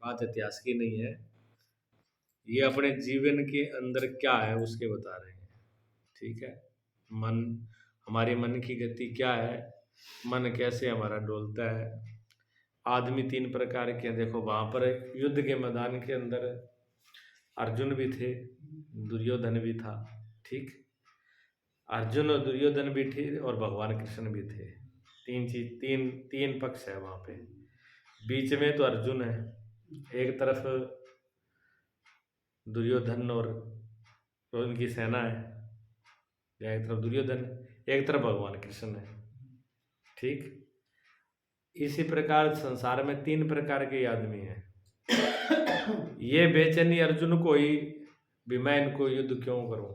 बात इतिहास की नहीं है, ये अपने जीवन के अंदर क्या है उसके बता रहे हैं। ठीक है, मन, हमारे मन की गति क्या है, मन कैसे हमारा डोलता है। आदमी तीन प्रकार के हैं। देखो वहां पर युद्ध के मैदान के अंदर अर्जुन भी थे, दुर्योधन भी था। ठीक, अर्जुन और दुर्योधन भी थे और भगवान कृष्ण भी थे। तीन चीज, तीन तीन पक्ष है वहां पे। बीच में तो अर्जुन है, एक तरफ दुर्योधन और उनकी सेना है, या एक तरफ दुर्योधन, एक तरफ भगवान कृष्ण है। ठीक, इसी प्रकार संसार में तीन प्रकार के आदमी हैं। ये बेचैनी अर्जुन को ही भी, मैं इनको युद्ध क्यों करूं,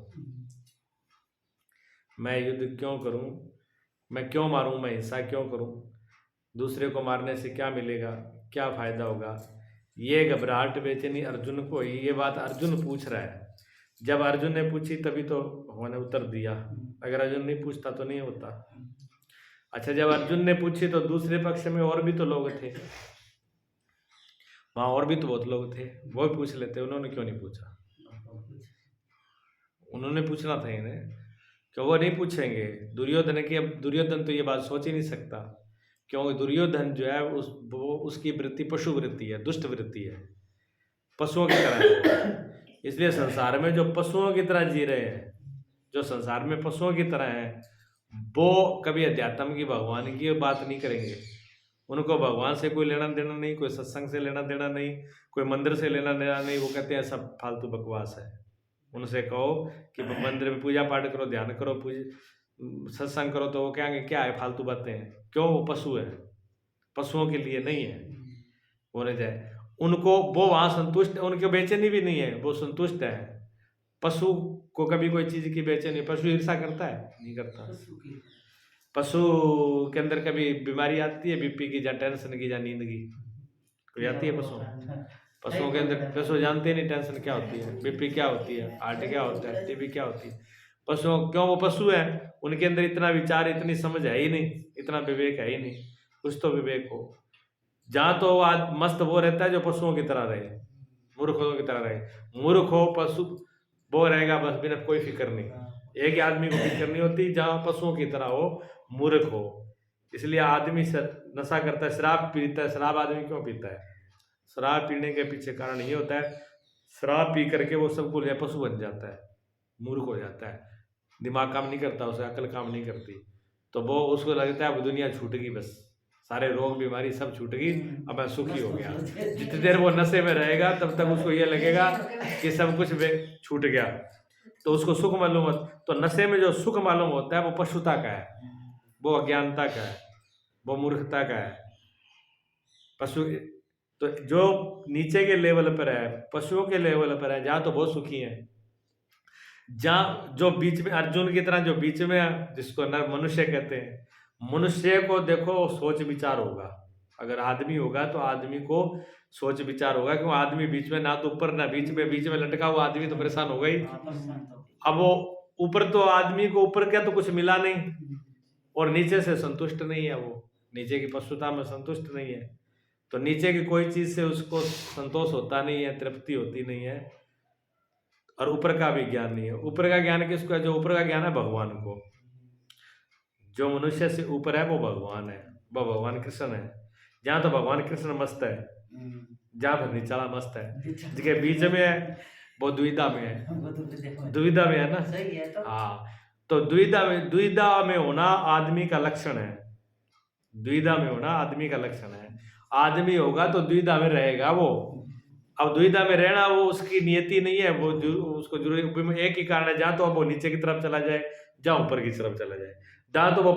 मैं युद्ध क्यों करूं, मैं क्यों मारूं, मैं हिंसा क्यों करूं, दूसरे को मारने से क्या मिलेगा, क्या फायदा होगा। ये घबराहट बेचैनी अर्जुन को ही, ये बात अर्जुन पूछ रहा है। जब अर्जुन ने पूछी तभी तो भगवान ने उत्तर दिया, अगर अर्जुन नहीं पूछता तो नहीं होता। अच्छा, जब अर्जुन ने पूछी तो दूसरे पक्ष में और भी तो लोग थे, वहां और भी तो बहुत लोग थे, वो भी पूछ लेते, उन्होंने क्यों नहीं पूछा। उन्होंने पूछना था इन्हें, कि वो नहीं पूछेंगे दुर्योधन की। अब दुर्योधन तो ये बात सोच ही नहीं सकता, क्योंकि दुर्योधन जो है वो उसकी वृत्ति पशु वृत्ति है, दुष्ट वृत्ति है, पशुओं की तरह है। इसलिए संसार में जो पशुओं की तरह जी रहे हैं, जो संसार में पशुओं की तरह हैं, वो कभी अध्यात्म की, भगवान की बात नहीं करेंगे। उनको भगवान से कोई लेना देना नहीं, कोई सत्संग से लेना देना नहीं, कोई मंदिर से लेना देना नहीं। वो कहते हैं सब फालतू बकवास है। उनसे कहो कि मंदिर में पूजा पाठ करो, ध्यान करो, सत्संग करो, तो वो कहेंगे क्या है, फालतू बातें हैं। क्यों, वो पशु है, पशुओं के लिए नहीं है। बोले जाए उनको, वो वहां संतुष्ट, उनकी बेचैनी भी नहीं है, वो संतुष्ट है। पशु को कभी कोई चीज की बेचैनी, पशु ईर्षा करता है, नहीं करता। पशु के अंदर कभी बीमारी आती है, बीपी की, या टेंशन की, या नींद की, कोई आती है पशु? पशुओं के अंदर, पशु जानते नहीं टेंशन क्या होती है, बीपी क्या होती है, हार्ट क्या होता है, टीबी क्या होती है। पशुओं, क्यों, वो पशु है, उनके अंदर इतना विचार, इतनी समझ है ही नहीं, इतना विवेक है ही नहीं। कुछ तो विवेक हो। जहाँ तो मस्त वो रहता है जो पशुओं की तरह रहे, मूर्खों की तरह रहे। मूर्ख हो, पशु, वो रहेगा बस बिना कोई फिक्र नहीं। एक ही आदमी को फिक्र नहीं होती, जहाँ पशुओं की तरह हो, मूर्ख हो। इसलिए आदमी नशा करता है, शराब पीता है। शराब आदमी क्यों पीता है? शराब पीने के पीछे कारण ये होता है, शराब पी करके वो सब कुछ पशु बन जाता है, मूर्ख हो जाता है, दिमाग काम नहीं करता, उसे अकल काम नहीं करती। तो वो, उसको लगता है अब दुनिया छूट गई, बस सारे रोग बीमारी सब छूट गई, अब मैं सुखी हो गया। जितनी देर वो नशे में रहेगा तब तक उसको ये लगेगा कि सब कुछ छूट गया, तो उसको सुख मालूम होता। तो नशे में जो सुख मालूम होता है वो पशुता का है, वो अज्ञानता का है, वो मूर्खता का है। पशु तो जो नीचे के लेवल पर है, पशुओं के लेवल पर है, जहाँ तो बहुत सुखी है। जहाँ जो बीच में, अर्जुन की तरह जो बीच में है, जिसको नर मनुष्य कहते हैं, मनुष्य को देखो सोच विचार होगा। अगर आदमी होगा तो आदमी को सोच विचार होगा, क्यों, आदमी बीच में ना तो ऊपर ना बीच में लटका हुआ आदमी तो परेशान होगा ही। अब वो ऊपर, तो आदमी को ऊपर क्या तो कुछ मिला नहीं, और नीचे से संतुष्ट नहीं है, वो नीचे की पशुता में संतुष्ट नहीं है। तो नीचे की कोई चीज से उसको संतोष होता नहीं है, तृप्ति होती नहीं है, और ऊपर का भी ज्ञान नहीं है। ऊपर का ज्ञान किसको है? जो ऊपर का ज्ञान है भगवान को। जो मनुष्य से ऊपर है वो भगवान है, वो भगवान कृष्ण है। जहाँ तो भगवान कृष्ण मस्त है, जहाँ पर निचला मस्त है, जिसके बीच में है वो दुविधा में है। दुविधा में है ना? हाँ, तो दुविधा में होना आदमी का लक्षण है। दुविधा में होना आदमी का लक्षण है। आदमी होगा तो दुविधा में रहेगा वो। अब दुविधा में रहना वो उसकी नियति नहीं है, वो उसको जरूरी एक ही कारण है, जहाँ तो अब वो नीचे की तरफ चला जाए, जहाँ ऊपर की तरफ चला जाए। जहाँ तो वो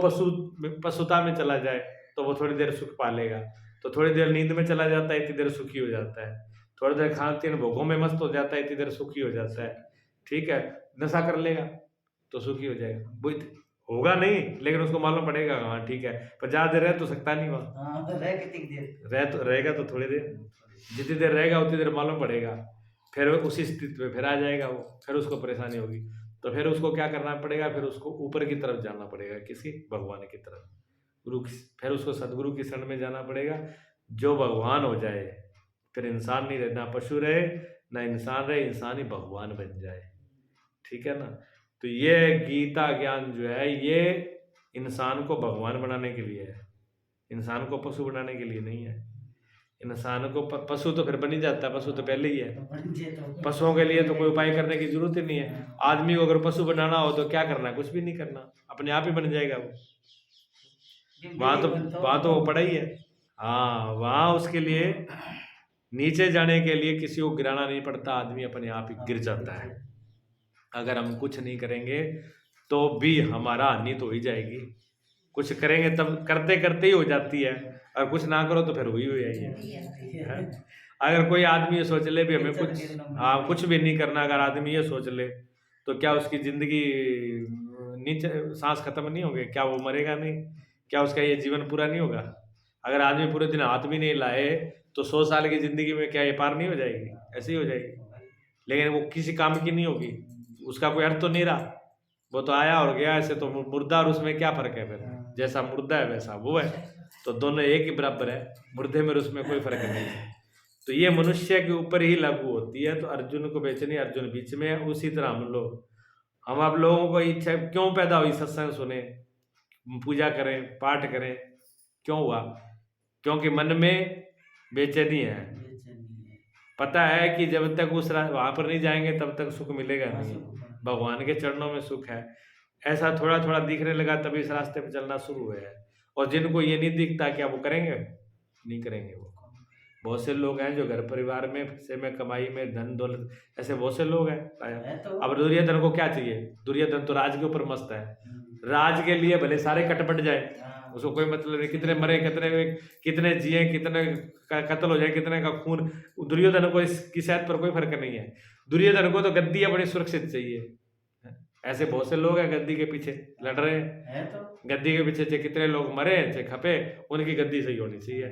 पशुता में चला जाए तो वो थोड़ी देर सुख पालेगा, तो थोड़ी देर नींद में चला जाता है, इतनी देर सुखी हो जाता है। थोड़ी देर खान पीन भोगों में मस्त हो जाता है, इतनी देर सुखी हो जाता है। ठीक है, नशा कर लेगा तो सुखी हो जाएगा, वो होगा नहीं, लेकिन उसको मालूम पड़ेगा हाँ ठीक है, पर ज्यादा देर रह तो सकता नहीं वहां, रहेगा तो थोड़ी देर, जितनी देर रहेगा उतनी देर मालूम पड़ेगा, फिर उसी स्थिति में फिर आ जाएगा वो, फिर उसको परेशानी होगी। तो फिर उसको क्या करना पड़ेगा? फिर उसको ऊपर की तरफ जाना पड़ेगा, किसी भगवान की तरफ, गुरु की, फिर उसको सदगुरु की शरण में जाना पड़ेगा, जो भगवान हो जाए, फिर इंसान नहीं रहे, ना पशु रहे ना इंसान रहे, इंसान ही भगवान बन जाए। ठीक है ना। तो ये गीता ज्ञान जो है ये इंसान को भगवान बनाने के लिए है, इंसान को पशु बनाने के लिए नहीं है। इंसान को पशु तो फिर बन ही जाता है, पशु तो पहले ही है। पशुओं के लिए तो कोई उपाय करने की जरूरत ही नहीं है। आदमी को अगर पशु बनाना हो तो क्या करना है, कुछ भी नहीं करना, अपने आप ही बन जाएगा वो। वहां तो वो पड़ा ही है। हाँ, वहां उसके लिए नीचे जाने के लिए किसी को गिराना नहीं पड़ता, आदमी अपने आप ही गिर जाता है। अगर हम कुछ नहीं करेंगे तो भी हमारा हानि तो हो ही जाएगी, कुछ करेंगे तब करते करते ही हो जाती है, और कुछ ना करो तो फिर हुई है। अगर कोई आदमी ये सोच ले भी हमें कुछ भी नहीं करना, अगर आदमी ये सोच ले तो क्या उसकी जिंदगी नीचे सांस खत्म नहीं होगी, क्या वो मरेगा नहीं, क्या उसका ये जीवन पूरा नहीं होगा? अगर आदमी पूरे दिन हाथ भी नहीं लाए तो 100 साल की जिंदगी में क्या ये पार नहीं हो जाएगी? ऐसे ही हो जाएगी, लेकिन वो किसी काम की नहीं होगी, उसका कोई अर्थ तो नहीं रहा, वो तो आया और गया। ऐसे तो मुर्दा और उसमें क्या फर्क है? फिर जैसा मुर्दा है वैसा वो है, तो दोनों एक ही बराबर है, मुर्दे में उसमें कोई फर्क नहीं है। तो ये मनुष्य के ऊपर ही लागू होती है। तो अर्जुन को बेचनी, अर्जुन बीच में है। उसी तरह हम आप लोगों को इच्छा क्यों पैदा हुई सत्संग सुने, पूजा करें, पाठ करें, क्यों हुआ? क्योंकि मन में बेचैनी है। पता है कि जब तक उस वहां पर नहीं जाएंगे तब तक सुख मिलेगा नहीं, भगवान के चरणों में सुख है। ऐसा थोड़ा थोड़ा दिखने लगा तभी इस रास्ते पे चलना शुरू हुए है। और जिनको ये नहीं दिखता क्या वो करेंगे? नहीं करेंगे। वो बहुत से लोग हैं जो घर परिवार में से में कमाई में धन दौलत, ऐसे बहुत से लोग हैं। अब दुर्योधन को क्या चाहिए? दुर्योधन तो राज के ऊपर मस्त है, राज के लिए भले सारे कटपट जाए, उसको कोई मतलब नहीं, कितने मरे कितने जिए, कितने का कत्ल हो जाए, कितने का खून, दुर्योधन को इसकी सेहत पर कोई फर्क नहीं है। दुर्योधन को तो गद्दी अपनी सुरक्षित चाहिए। ऐसे बहुत से लोग हैं गद्दी के पीछे लड़ रहे हैं, तो गद्दी के पीछे चाहे कितने लोग मरे चाहे खपे, उनकी गद्दी सही होनी चाहिए,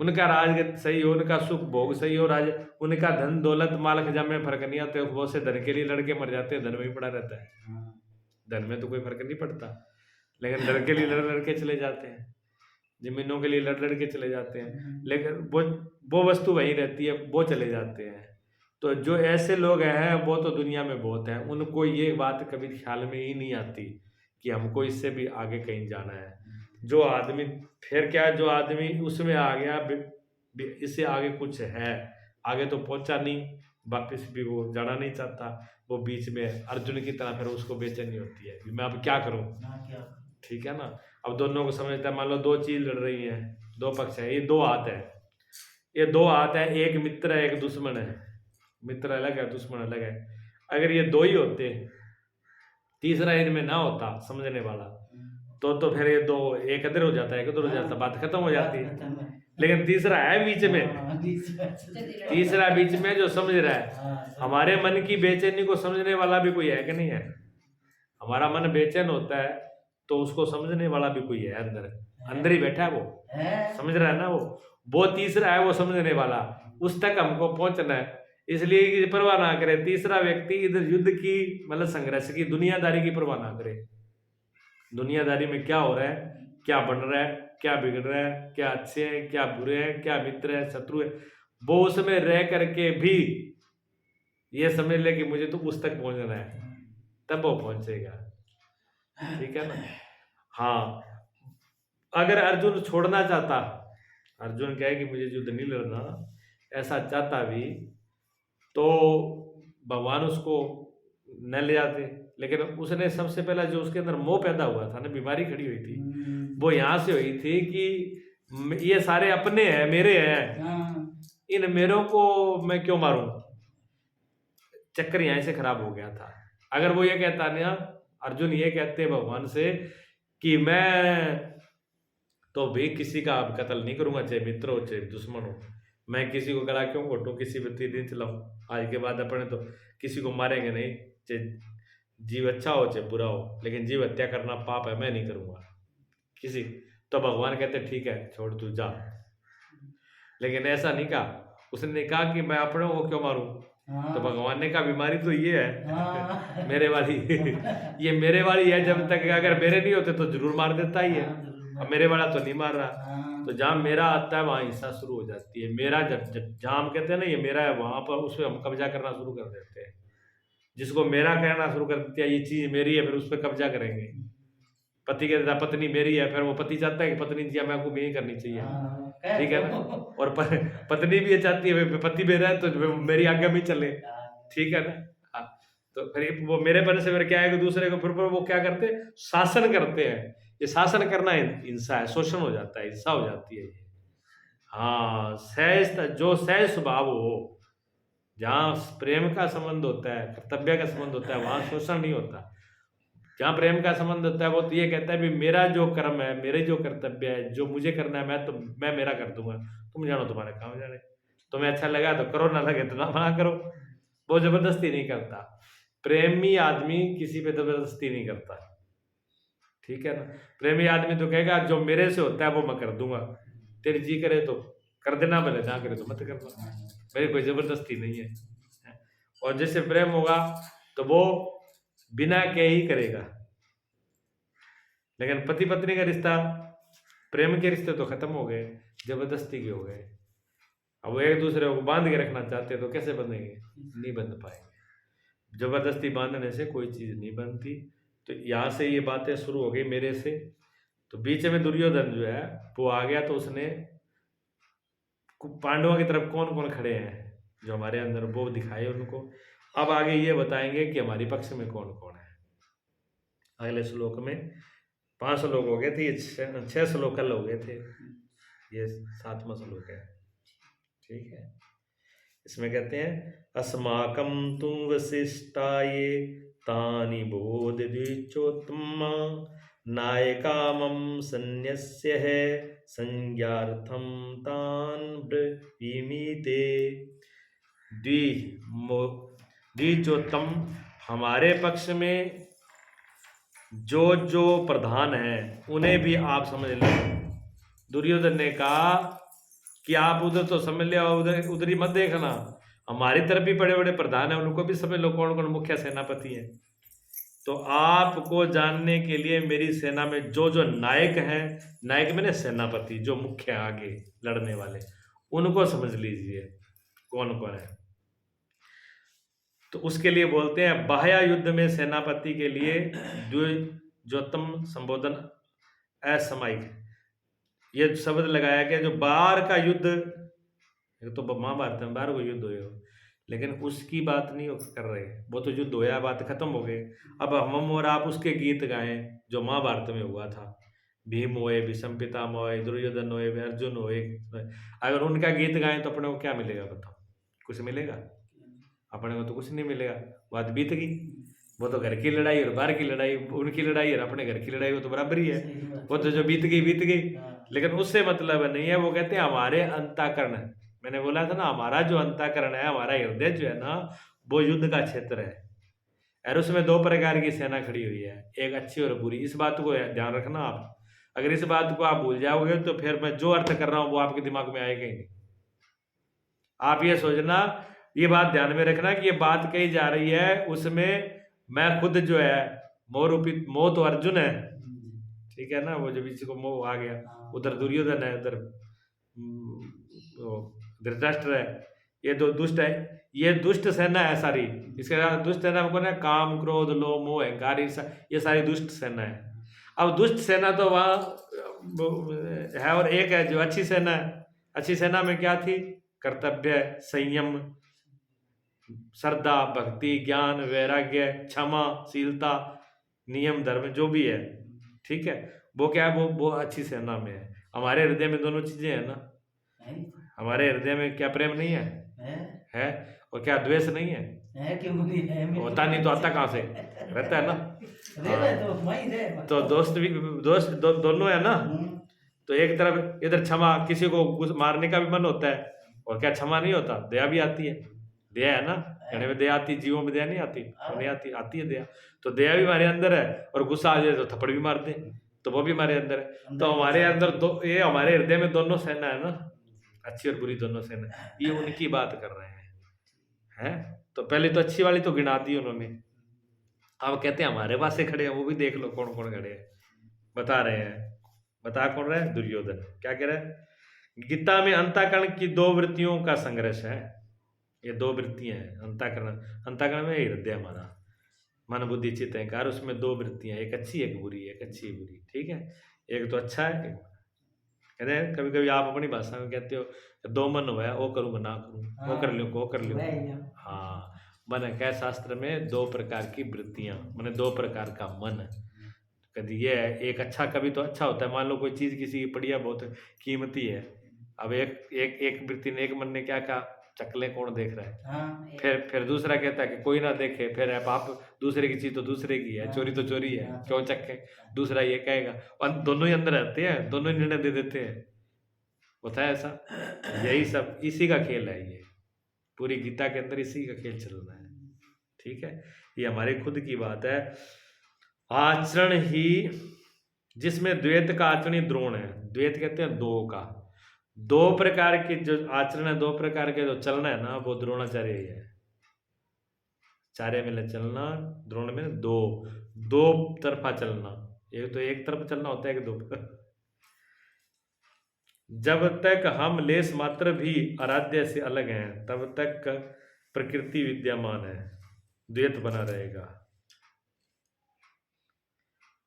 उनका राज सही हो, उनका सुख भोग सही हो, राज उनका धन दौलत माल खजाने में फर्क नहीं आता। बहुत से धन के लिए लड़के मर जाते हैं, धन में ही पड़ा रहता है, धन में तो कोई फर्क नहीं पड़ता, लेकिन लड़के लिए लड़के चले जाते हैं, जमीनों के लिए लड़के चले जाते हैं, लेकिन वो वस्तु वही रहती है, वो चले जाते हैं। तो जो ऐसे लोग हैं वो तो दुनिया में बहुत हैं, उनको ये बात कभी ख्याल में ही नहीं आती कि हमको इससे भी आगे कहीं जाना है। जो आदमी फिर क्या, जो आदमी उसमें आ गया, इससे आगे कुछ है, आगे तो पहुंचा नहीं, वापस भी वो जाना नहीं चाहता, वो बीच में अर्जुन की तरह फिर उसको बेचैनी होती है मैं अब क्या करूं। ठीक है ना। अब दोनों को समझता है, मान लो दो चीज लड़ रही हैं, दो पक्ष है, ये दो हाथ है, ये दो हाथ है, एक मित्र है एक दुश्मन है, मित्र अलग है दुश्मन अलग है। अगर ये दो ही होते, तीसरा इनमें ना होता समझने वाला, तो फिर ये दो एक इधर हो जाता है, एक उधर हो जाता, बात खत्म हो जाती है। लेकिन तीसरा है बीच में, तीसरा बीच में जो समझ रहा है, हमारे मन की बेचैनी को समझने वाला भी कोई है कि नहीं है? हमारा मन बेचैन होता है तो उसको समझने वाला भी कोई है, अंदर ही बैठा है, वो समझ रहा है ना, वो तीसरा है, वो समझने वाला, उस तक हमको पहुंचना है। इसलिए परवाह ना करे तीसरा व्यक्ति इधर युद्ध की मतलब संघर्ष की, दुनियादारी की परवाह ना करे। दुनियादारी में क्या हो रहा है, क्या बन रहा है, क्या बिगड़ रहा है, क्या अच्छे हैं क्या बुरे हैं, क्या मित्र है शत्रु है, वो उसमें रह करके भी ये समझ ले कि मुझे तो उस तक पहुंचना है, तब वो पहुंचेगा। ठीक है ना। हाँ, अगर अर्जुन छोड़ना चाहता, अर्जुन कहे कि मुझे युद्ध नहीं लड़ना, ऐसा चाहता भी तो भगवान उसको न ले जाते, लेकिन उसने सबसे पहला जो उसके अंदर मोह पैदा हुआ था ना, बीमारी खड़ी हुई थी, वो यहाँ से हुई थी कि ये सारे अपने हैं, मेरे हैं, इन मेरों को मैं क्यों मारूं, चक्कर यहाँ से खराब हो गया था। अगर वो ये कहता ना, अर्जुन ये कहते भगवान से कि मैं तो भी किसी का कत्ल नहीं करूंगा, चाहे मित्र हो चाहे दुश्मन हो, मैं किसी को गला क्यों घोटूं, किसी पर तीर नहीं चलाऊं, आज के बाद अपने तो किसी को मारेंगे नहीं, चाहे जीव अच्छा हो चाहे बुरा हो, लेकिन जीव हत्या करना पाप है, मैं नहीं करूंगा किसी। तो भगवान कहते ठीक है छोड़ तू जा, लेकिन ऐसा नहीं कहा, उसने कहा कि मैं अपनों को क्यों मारूं। तो भगवान ने कहा बीमारी तो ये है मेरे वाली ये मेरे वाली है, जब तक अगर मेरे नहीं होते तो जरूर मार देता ही है, अब मेरे वाला तो नहीं मार रहा, तो जहाँ मेरा आता है वहाँ हिंसा शुरू हो जाती है। मेरा जहाँ हम कहते हैं ना ये मेरा है, वहाँ पर उस पर हम कब्जा करना शुरू कर देते हैं। जिसको मेरा कहना शुरू कर देते हैं, ये चीज मेरी है, फिर उस पर कब्जा करेंगे। पति कहता है पत्नी मेरी है, फिर वो पति चाहता है कि पत्नी जी मैं को नहीं करनी चाहिए, ठीक है ना। और पत्नी भी ये चाहती है पति मेरा है तो मेरी आज्ञा में चले, ठीक है ना। हाँ, तो फिर वो मेरे पन से फिर क्या है कि दूसरे को फिर वो क्या करते हैं, शासन करते हैं। ये शासन करना हिंसा है, शोषण हो जाता है, हिंसा हो जाती है। हाँ, सहज जो सहज स्वभाव हो, जहाँ प्रेम का संबंध होता है, कर्तव्य का संबंध होता है, वहां शोषण नहीं होता। जहाँ प्रेम का संबंध होता है वो तो ये कहता है भी मेरा जो कर्म है, मेरे जो कर्तव्य है, जो मुझे करना है मैं मेरा कर दूंगा, तुम जानो तुम्हारे काम जाने, तुम्हें अच्छा लगा तो करो, ना लगे तो ना मना करो। वो जबरदस्ती नहीं करता। प्रेमी आदमी किसी पे जबरदस्ती नहीं करता, ठीक है ना। प्रेमी आदमी तो कहेगा जो मेरे से होता है वो मैं कर दूंगा, तेरी जी करे तो कर देना, भले ना करे तो मत करना, मेरी कोई जबरदस्ती नहीं है। और जैसे प्रेम होगा तो वो बिना के ही करेगा। लेकिन पति पत्नी का रिश्ता, प्रेम के रिश्ते तो खत्म हो गए, जबरदस्ती के हो गए। अब वो एक दूसरे को बांध के रखना चाहते हैं तो कैसे बंधेंगे, नहीं बंध पाएंगे। जबरदस्ती बांधने से कोई चीज नहीं बनती। तो यहाँ से ये बातें शुरू हो गई मेरे से। तो बीच में दुर्योधन जो है वो आ गया, तो उसने पांडवों की तरफ कौन कौन खड़े हैं जो हमारे अंदर, वो दिखाए उनको। अब आगे ये बताएंगे कि हमारे पक्ष में कौन कौन है। अगले श्लोक में 5 श्लोक हो गए थे, ये 6 श्लोक कल हो गए थे, ये 7वां श्लोक है, ठीक है। इसमें कहते हैं अस्माकं तुम वशिष्ठाये तानि बोधदीचोत्तमा नायकामं सन्न्यस्य है संज्ञार्थम तान ब्रवीमीते। द्विजोत्तम, हमारे पक्ष में जो जो प्रधान है उन्हें भी आप समझ लें। दुर्योधन ने कहा कि आप उधर तो समझ लिया, उधर उधर ही मत देखना, हमारी तरफ भी बड़े बड़े प्रधान है, उनको भी समझ लो कौन कौन मुख्य सेनापति है। तो आपको जानने के लिए मेरी सेना में जो जो नायक हैं, नायक मैंने सेनापति, जो मुख्य आगे लड़ने वाले, उनको समझ लीजिए कौन कौन है। तो उसके लिए बोलते हैं बाह्य युद्ध में सेनापति के लिए द्विजोत्तम संबोधन असामयिक, ये शब्द लगाया गया। जो बाहर का युद्ध, तो महाभारत में बाहर को युद्ध हुए हो, लेकिन उसकी बात नहीं कर रहे, वो तो युद्ध होया, बात खत्म हो गई। अब हम और आप उसके गीत गाएं जो महाभारत में हुआ था। भीम होए, भीष्म पितामह होए, दुर्योधन होए, अर्जुन होए, अगर उनका गीत गाएं तो अपने को क्या मिलेगा बताओ? कुछ मिलेगा? अपने को तो कुछ नहीं मिलेगा, बात बीत गई। वो तो घर की लड़ाई और बाहर की लड़ाई, उनकी लड़ाई और अपने घर की लड़ाई, वो तो बराबर ही है, वो तो जो बीत गई बीत गई। लेकिन उससे मतलब नहीं है। वो कहते हैं हमारे अंतःकरण, मैंने बोला था ना, हमारा जो अंतःकरण है, हमारा हृदय जो है ना, वो युद्ध का क्षेत्र है। और उसमें 2 प्रकार की सेना खड़ी हुई है, एक अच्छी और बुरी। इस बात को ध्यान रखना आप। अगर इस बात को आप भूल जाओगे तो फिर मैं जो अर्थ कर रहा हूँ वो आपके दिमाग में आएगा ही नहीं। आप ये सोचना, ये बात ध्यान में रखना कि ये बात कही जा रही है, उसमें मैं खुद जो है मोह तो अर्जुन है, ठीक है ना, वो जो बीच को मोह आ गया, उधर दुर्योधन है, उधर धृतराष्ट्र है, ये 2 दुष्ट है, ये दुष्ट सेना है सारी। इसके अलावा दुष्ट सेना में कौन है? काम, क्रोध, लोभ, मोह, अहंकार, ये सारी दुष्ट सेना है। अब दुष्ट सेना तो वहाँ है, और एक है जो अच्छी सेना है। अच्छी सेना में क्या थी? कर्तव्य, संयम, श्रद्धा, भक्ति, ज्ञान, वैराग्य, क्षमा, शीलता, नियम, धर्म, जो भी है, ठीक है, वो क्या है? वो अच्छी सेना में है। हमारे हृदय में दोनों चीजें है ना। हमारे हृदय में क्या प्रेम नहीं है? है। और क्या द्वेष नहीं है? क्यों नहीं है? होता नहीं तो आता कहाँ से? रहता है ना। तो दोस्त भी दोनों है ना। तो एक तरफ इधर क्षमा, किसी को मारने का भी मन होता है, और क्या क्षमा नहीं होता? दया भी आती है, दया है ना, कहने में दया आती, जीवों में दया नहीं आती? नहीं आती, आती है दया। तो दया भी हमारे अंदर है, और गुस्सा आ जाए तो थप्पड़ भी मार दे तो वो भी हमारे अंदर है। तो हमारे अंदर ये हमारे हृदय में दोनों सेना है ना, अच्छी और बुरी दोनों सेना। ये उनकी बात कर रहे हैं। तो पहले तो अच्छी वाली तो गिना दी उन्होंने, अब कहते हैं हमारे पास से खड़े हैं, वो भी देख लो कौन कौन खड़े हैं, बता रहे हैं। बता कौन रहा है? दुर्योधन। क्या कह रहा है? गीता में अंतःकरण की दो वृत्तियों का संघर्ष है। ये दो वृत्तियां हैं, अंतःकरण। अंतःकरण में हृदय हमारा, मन बुद्धि चित्त अहंकार, उसमें दो वृत्तियां, एक अच्छी एक बुरी, एक अच्छी एक बुरी, ठीक है। एक तो अच्छा है, एक कहते हैं कभी कभी आप अपनी भाषा में कहते हो दो मन हुआ, वो करूँगा ना करूँ, वो कर लूँ वो कर लूँ। हाँ, मन क्या शास्त्र में दो प्रकार की वृत्तियां, मैंने दो प्रकार का मन। कभी ये है एक अच्छा, कभी तो अच्छा होता है, मान लो कोई चीज किसी की बढ़िया बहुत कीमती है, अब एक एक एक वृत्ति ने, एक मन ने क्या कहा, चकले कौन देख रहा है। हाँ, फिर दूसरा कहता है कि कोई ना देखे, फिर है आप दूसरे की चीज तो दूसरे की है, चोरी तो चोरी है, क्यों चक्के। दूसरा ये कहेगा, और दोनों ही अंदर रहते हैं, दोनों ही निर्णय दे देते हैं, होता है ऐसा। यही सब इसी का खेल है, ये पूरी गीता के अंदर इसी का खेल चल रहा है, ठीक है। ये हमारी खुद की बात है। आचरण ही, जिसमें द्वैत का आचरण ही द्रोण है। द्वैत कहते हैं दो का, दो प्रकार के जो आचरण है, दो प्रकार के जो चलना है ना, वो द्रोणाचार्य ही है। चारे में चलना, द्रोण में दो, दो तरफा चलना। एक तो एक तरफ चलना होता है, एक दो। जब तक हम लेस मात्र भी आराध्य से अलग हैं, तब तक प्रकृति विद्यमान है, द्वैत बना रहेगा।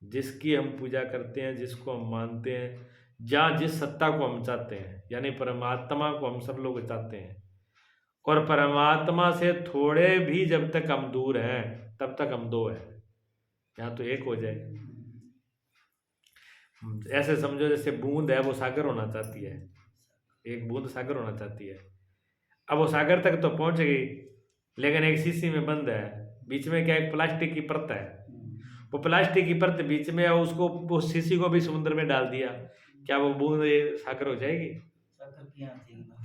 जिसकी हम पूजा करते हैं, जिसको हम मानते हैं, जहाँ जिस सत्ता को हम चाहते हैं, यानी परमात्मा को हम सब लोग चाहते हैं, और परमात्मा से थोड़े भी जब तक हम दूर हैं, तब तक हम दो हैं। यहाँ तो एक हो जाए, ऐसे समझो जैसे बूंद है, वो सागर होना चाहती है, एक बूंद सागर होना चाहती है। अब वो सागर तक तो पहुंच गई, लेकिन एक शीशी में बंद है, बीच में क्या एक प्लास्टिक की परत है, वो प्लास्टिक की परत बीच में है, उसको उस शीशी को भी समुद्र में डाल दिया, क्या वो बूंद ये सागर हो जाएगी?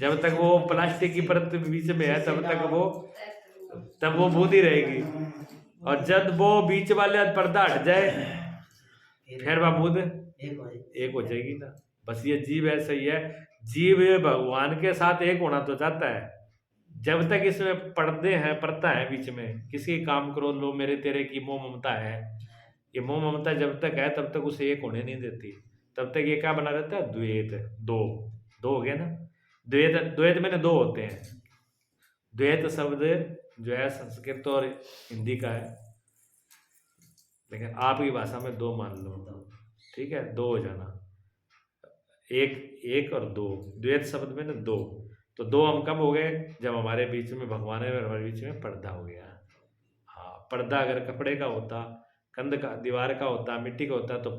जब तक वो प्लास्टिक की परत बीच में है, तब वो बूंद ही रहेगी, और जब वो बीच वाले पर्दा हट जाए, फिर वह बूंद एक हो जाएगी ना। बस ये जीव ऐसा ही है, जीव भगवान के साथ एक होना तो चाहता है, जब तक इसमें पर्दे हैं, परता है बीच में, किसी काम करो लो मेरे तेरे की मोह ममता है, ये मोह ममता जब तक है तब तक उसे एक होने नहीं देती, तब तक ये क्या बना रहता है? द्वैत। दो दो हो गया ना। द्वैत, द्वैत में दो होते हैं। द्वैत शब्द जो है संस्कृत और हिंदी का है, लेकिन आपकी भाषा में दो मान लो, ठीक है, दो हो जाना, एक एक और दो, द्वैत शब्द में ना दो। तो दो हम कब हो गए? जब हमारे बीच में भगवान है और हमारे बीच में पर्दा हो गया। हाँ, पर्दा अगर कपड़े का होता, कंध का, दीवार का होता, मिट्टी का होता, तो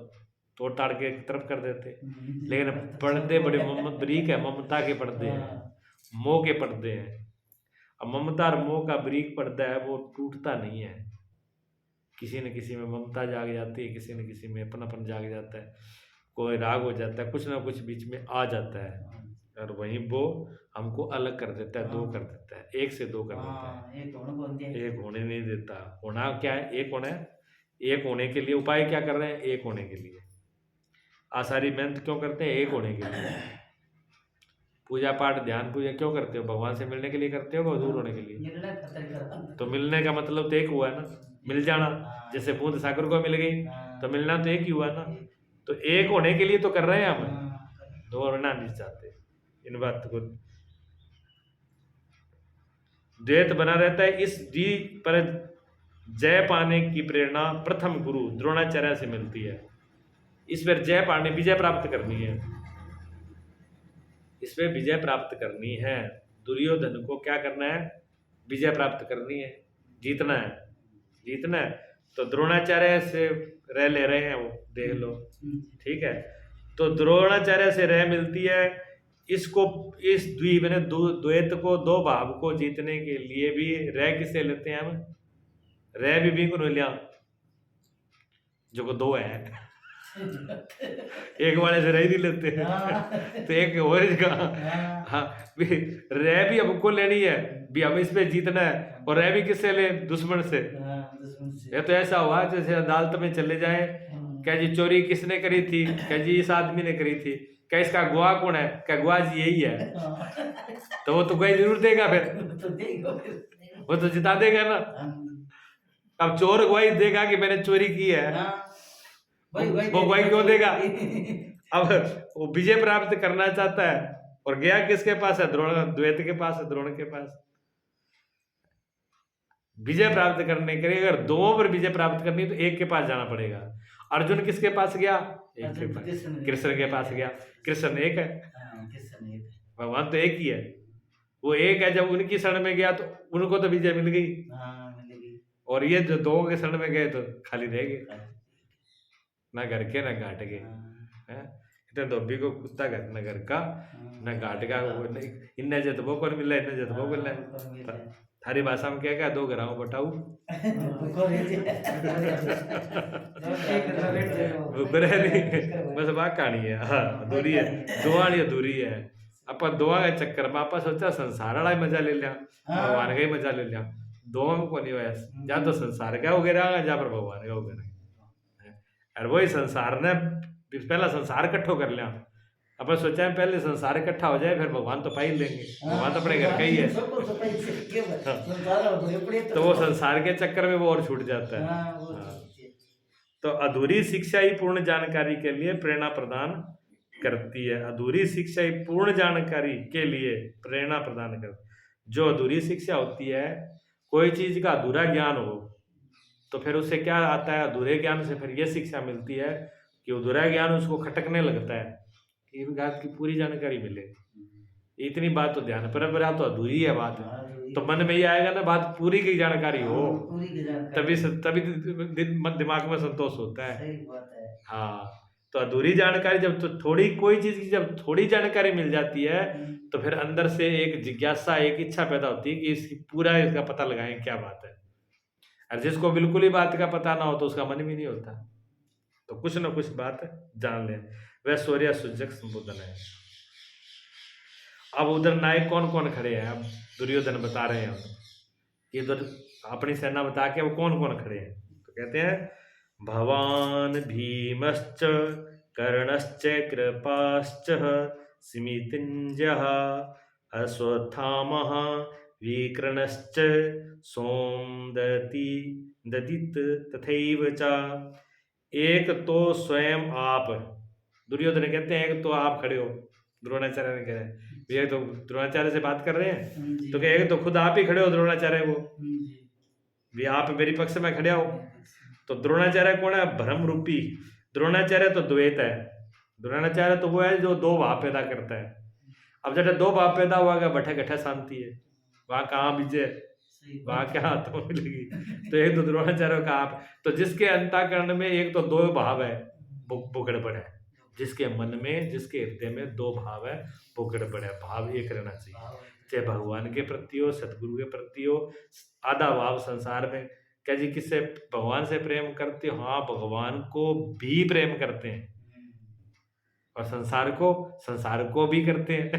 तोड़ ताड़ के एक तरफ कर देते, लेकिन पर्दे बड़े बरीक है, ममता के पर्दे हैं, मोह के पर्दे हैं। अब ममता और मोह का बरीक पर्दा है, वो टूटता नहीं है, किसी न किसी में ममता जाग जाती है, किसी न किसी में अपनापन जाग जाता है, कोई राग हो जाता है, कुछ ना कुछ बीच में आ जाता है, और वहीं वो हमको अलग कर देता है, दो कर देता है, एक से दो कर देता है, एक होने नहीं देता। होना क्या है? एक होना है। एक होने के लिए उपाय क्या कर रहे हैं? एक होने के लिए आसारी मेहनत क्यों करते हैं? एक होने के लिए। पूजा पाठ ध्यान पूजा क्यों करते हो? भगवान से मिलने के लिए करते हो, दूर होने के लिए? तो मिलने का मतलब तो एक हुआ है ना, मिल जाना। जैसे बूंद सागर को मिल गई, तो मिलना तो एक ही हुआ ना। तो एक होने के लिए तो कर रहे हैं हम, दो होना नहीं चाहते। इन बात को द्वैत बना रहता है। इस दी पर जय पाने की प्रेरणा प्रथम गुरु द्रोणाचार्य से मिलती है। इस पर जय पाने, विजय प्राप्त करनी है, इस पर विजय प्राप्त करनी है। दुर्योधन को क्या करना है? विजय प्राप्त करनी है, जीतना है, जीतना है। तो द्रोणाचार्य से रह ले रहे हैं वो, देख लो, ठीक है। तो द्रोणाचार्य से रह मिलती है। इसको, इस द्वैत को, दो भाव को जीतने के लिए भी रह किसे लेते हैं हम? रह भी को लिया, जो को दो है, एक वाले से रह नहीं लेते तो एक और का। हाँ, रह भी हमको लेनी है, भी हम इस पे जीतना है, और रह भी किससे ले? दुश्मन से। ये तो ऐसा हुआ जैसे अदालत में चले जाए, क्या जी चोरी किसने करी थी? क्या जी इस आदमी ने करी थी। क्या इसका गवाह कौन है? क्या गवाह जी यही है। तो वो तो गवाही जरूर देगा, फिर वो तो जिता देगा ना। अब चोर गवाही देगा कि मैंने चोरी की है, वो गवाही क्यों देगा? अब वो विजय प्राप्त करना चाहता है और गया किसके पास है? द्रोण, द्वैत के पास है, द्रोण के पास। विजय प्राप्त करने के लिए अगर दो पर विजय प्राप्त करनी है तो एक के पास जाना पड़ेगा। अर्जुन किसके पास गया? एक के पास, कृष्ण के पास गया। कृष्ण एक है, भगवान तो एक ही है, वो एक है। जब उनकी शरण में गया तो उनको तो विजय मिल गई, और ये जो दो के शरण में गए तो खाली रह गए, ना घर के ना घाट के। इतने धोबी को कुत्ता घर न घर का न घाट का, इन्ने जत वो कौन मिला, इन्ने जत वो मिला। थारी भाषा में क्या क्या? दो घराओं बटाऊ बस बात कहानी है। हाँ अधूरी है, दुआ नहीं अधूरी है। अपन दुआ के चक्कर में आपा सोचा संसार वाला ही मजा ले लिया, भगवान का ही मजा ले लिया। दुआ में को नहीं हुआ, या तो संसार का हो गया या पर भगवान का हो गया। और वही संसार ने पहला संसार इकट्ठो कर लिया। अपन सोचा है पहले संसार इकट्ठा हो जाए फिर भगवान तो पा ही लेंगे, भगवान तो अपने घर का ही है। तो वो संसार के चक्कर में वो और छूट जाता है। तो अधूरी शिक्षा ही पूर्ण जानकारी के लिए प्रेरणा प्रदान करती है। अधूरी शिक्षा ही पूर्ण जानकारी के लिए प्रेरणा प्रदान करती। जो अधूरी शिक्षा होती है, कोई चीज का अधूरा ज्ञान हो तो फिर उससे क्या आता है? अधूरे ज्ञान से फिर यह शिक्षा मिलती है कि अधूरा ज्ञान उसको खटकने लगता है कि बात की पूरी जानकारी मिले। इतनी बात तो ध्यान पर तो अधूरी है बात, तो मन में ये आएगा ना बात पूरी की जानकारी हो, तभी दिमाग में संतोष होता है। हाँ, तो अधूरी जानकारी जब तो थोड़ी कोई चीज की जब थोड़ी जानकारी मिल जाती है तो फिर अंदर से एक जिज्ञासा, एक इच्छा पैदा होती है कि इसकी पूरा इसका पता लगाएं क्या बात है। और जिसको बिल्कुल ही बात का पता ना हो तो उसका मन भी नहीं होता, तो कुछ ना कुछ बात जान ले। वह सूर्य सूचक संबोधन है। अब उधर नायक कौन कौन खड़े हैं? अब दुर्योधन बता रहे हैं इधर अपनी सेना बता के वो कौन कौन खड़े हैं। तो कहते हैं भवान भीमश्च कर्णश्च कृपाश्च स्मितिंजयः अश्वत्थामः विकर्णश्च सोमदत्ति तथैव च। एक तो स्वयं आप, दुर्योधन कहते हैं एक तो आप खड़े हो, द्रोणाचार्य ने कह रहे हैं, ये तो द्रोणाचार्य से बात कर रहे हैं तो एक तो खुद आप ही खड़े हो द्रोणाचार्य को, भी आप मेरी पक्ष में खड़े हो। तो द्रोणाचार्य कौन है? भ्रम रूपी। द्रोणाचार्य तो द्वैत है, द्रोणाचार्य तो वो है जो दो भाव पैदा करता है। अब जब दो भाव पैदा हुआ गया बैठे गठे शांति है, वहां कहाँ विजय, वहां क्या हाथों मिलेगी। तो एक तो द्रोणाचार्य का आप, तो जिसके अंतःकरण में एक तो दो भाव है वो गड़बड़ है, जिसके मन में जिसके हृदय में दो भाव है वो गड़बड़ है। भाव एक रहना चाहिए, चाहे भगवान के प्रति हो, सतगुरु के प्रति हो। आधा भाव संसार में क्या जी, किससे भगवान से प्रेम करते हो? हाँ, भगवान को भी प्रेम करते हैं और संसार को भी करते हैं।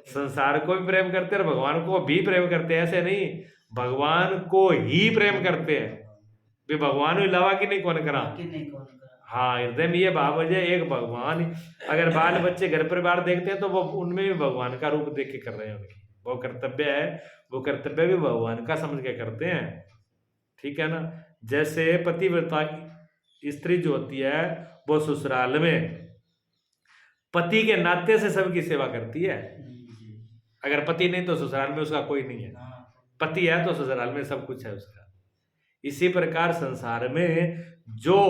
संसार को भी प्रेम करते हैं और भगवान को भी प्रेम करते हैं। ऐसे नहीं, भगवान को ही प्रेम करते हैं, भी भगवान के अलावा की नहीं कौन करा। हाँ, हृदय में ये भाव हो जाए एक भगवान। अगर बाल बच्चे घर परिवार देखते हैं तो वो उनमें भी भगवान का रूप देख के कर रहे हैं, उनकी वो कर्तव्य है, वो कर्तव्य भी भगवान का समझ के करते हैं। ठीक है ना। जैसे पतिव्रता स्त्री जो होती है वो ससुराल में पति के नाते से सबकी सेवा करती है। अगर पति नहीं तो ससुराल में उसका कोई नहीं है, पति है तो ससुराल में सब कुछ है उसका। इसी प्रकार संसार में जो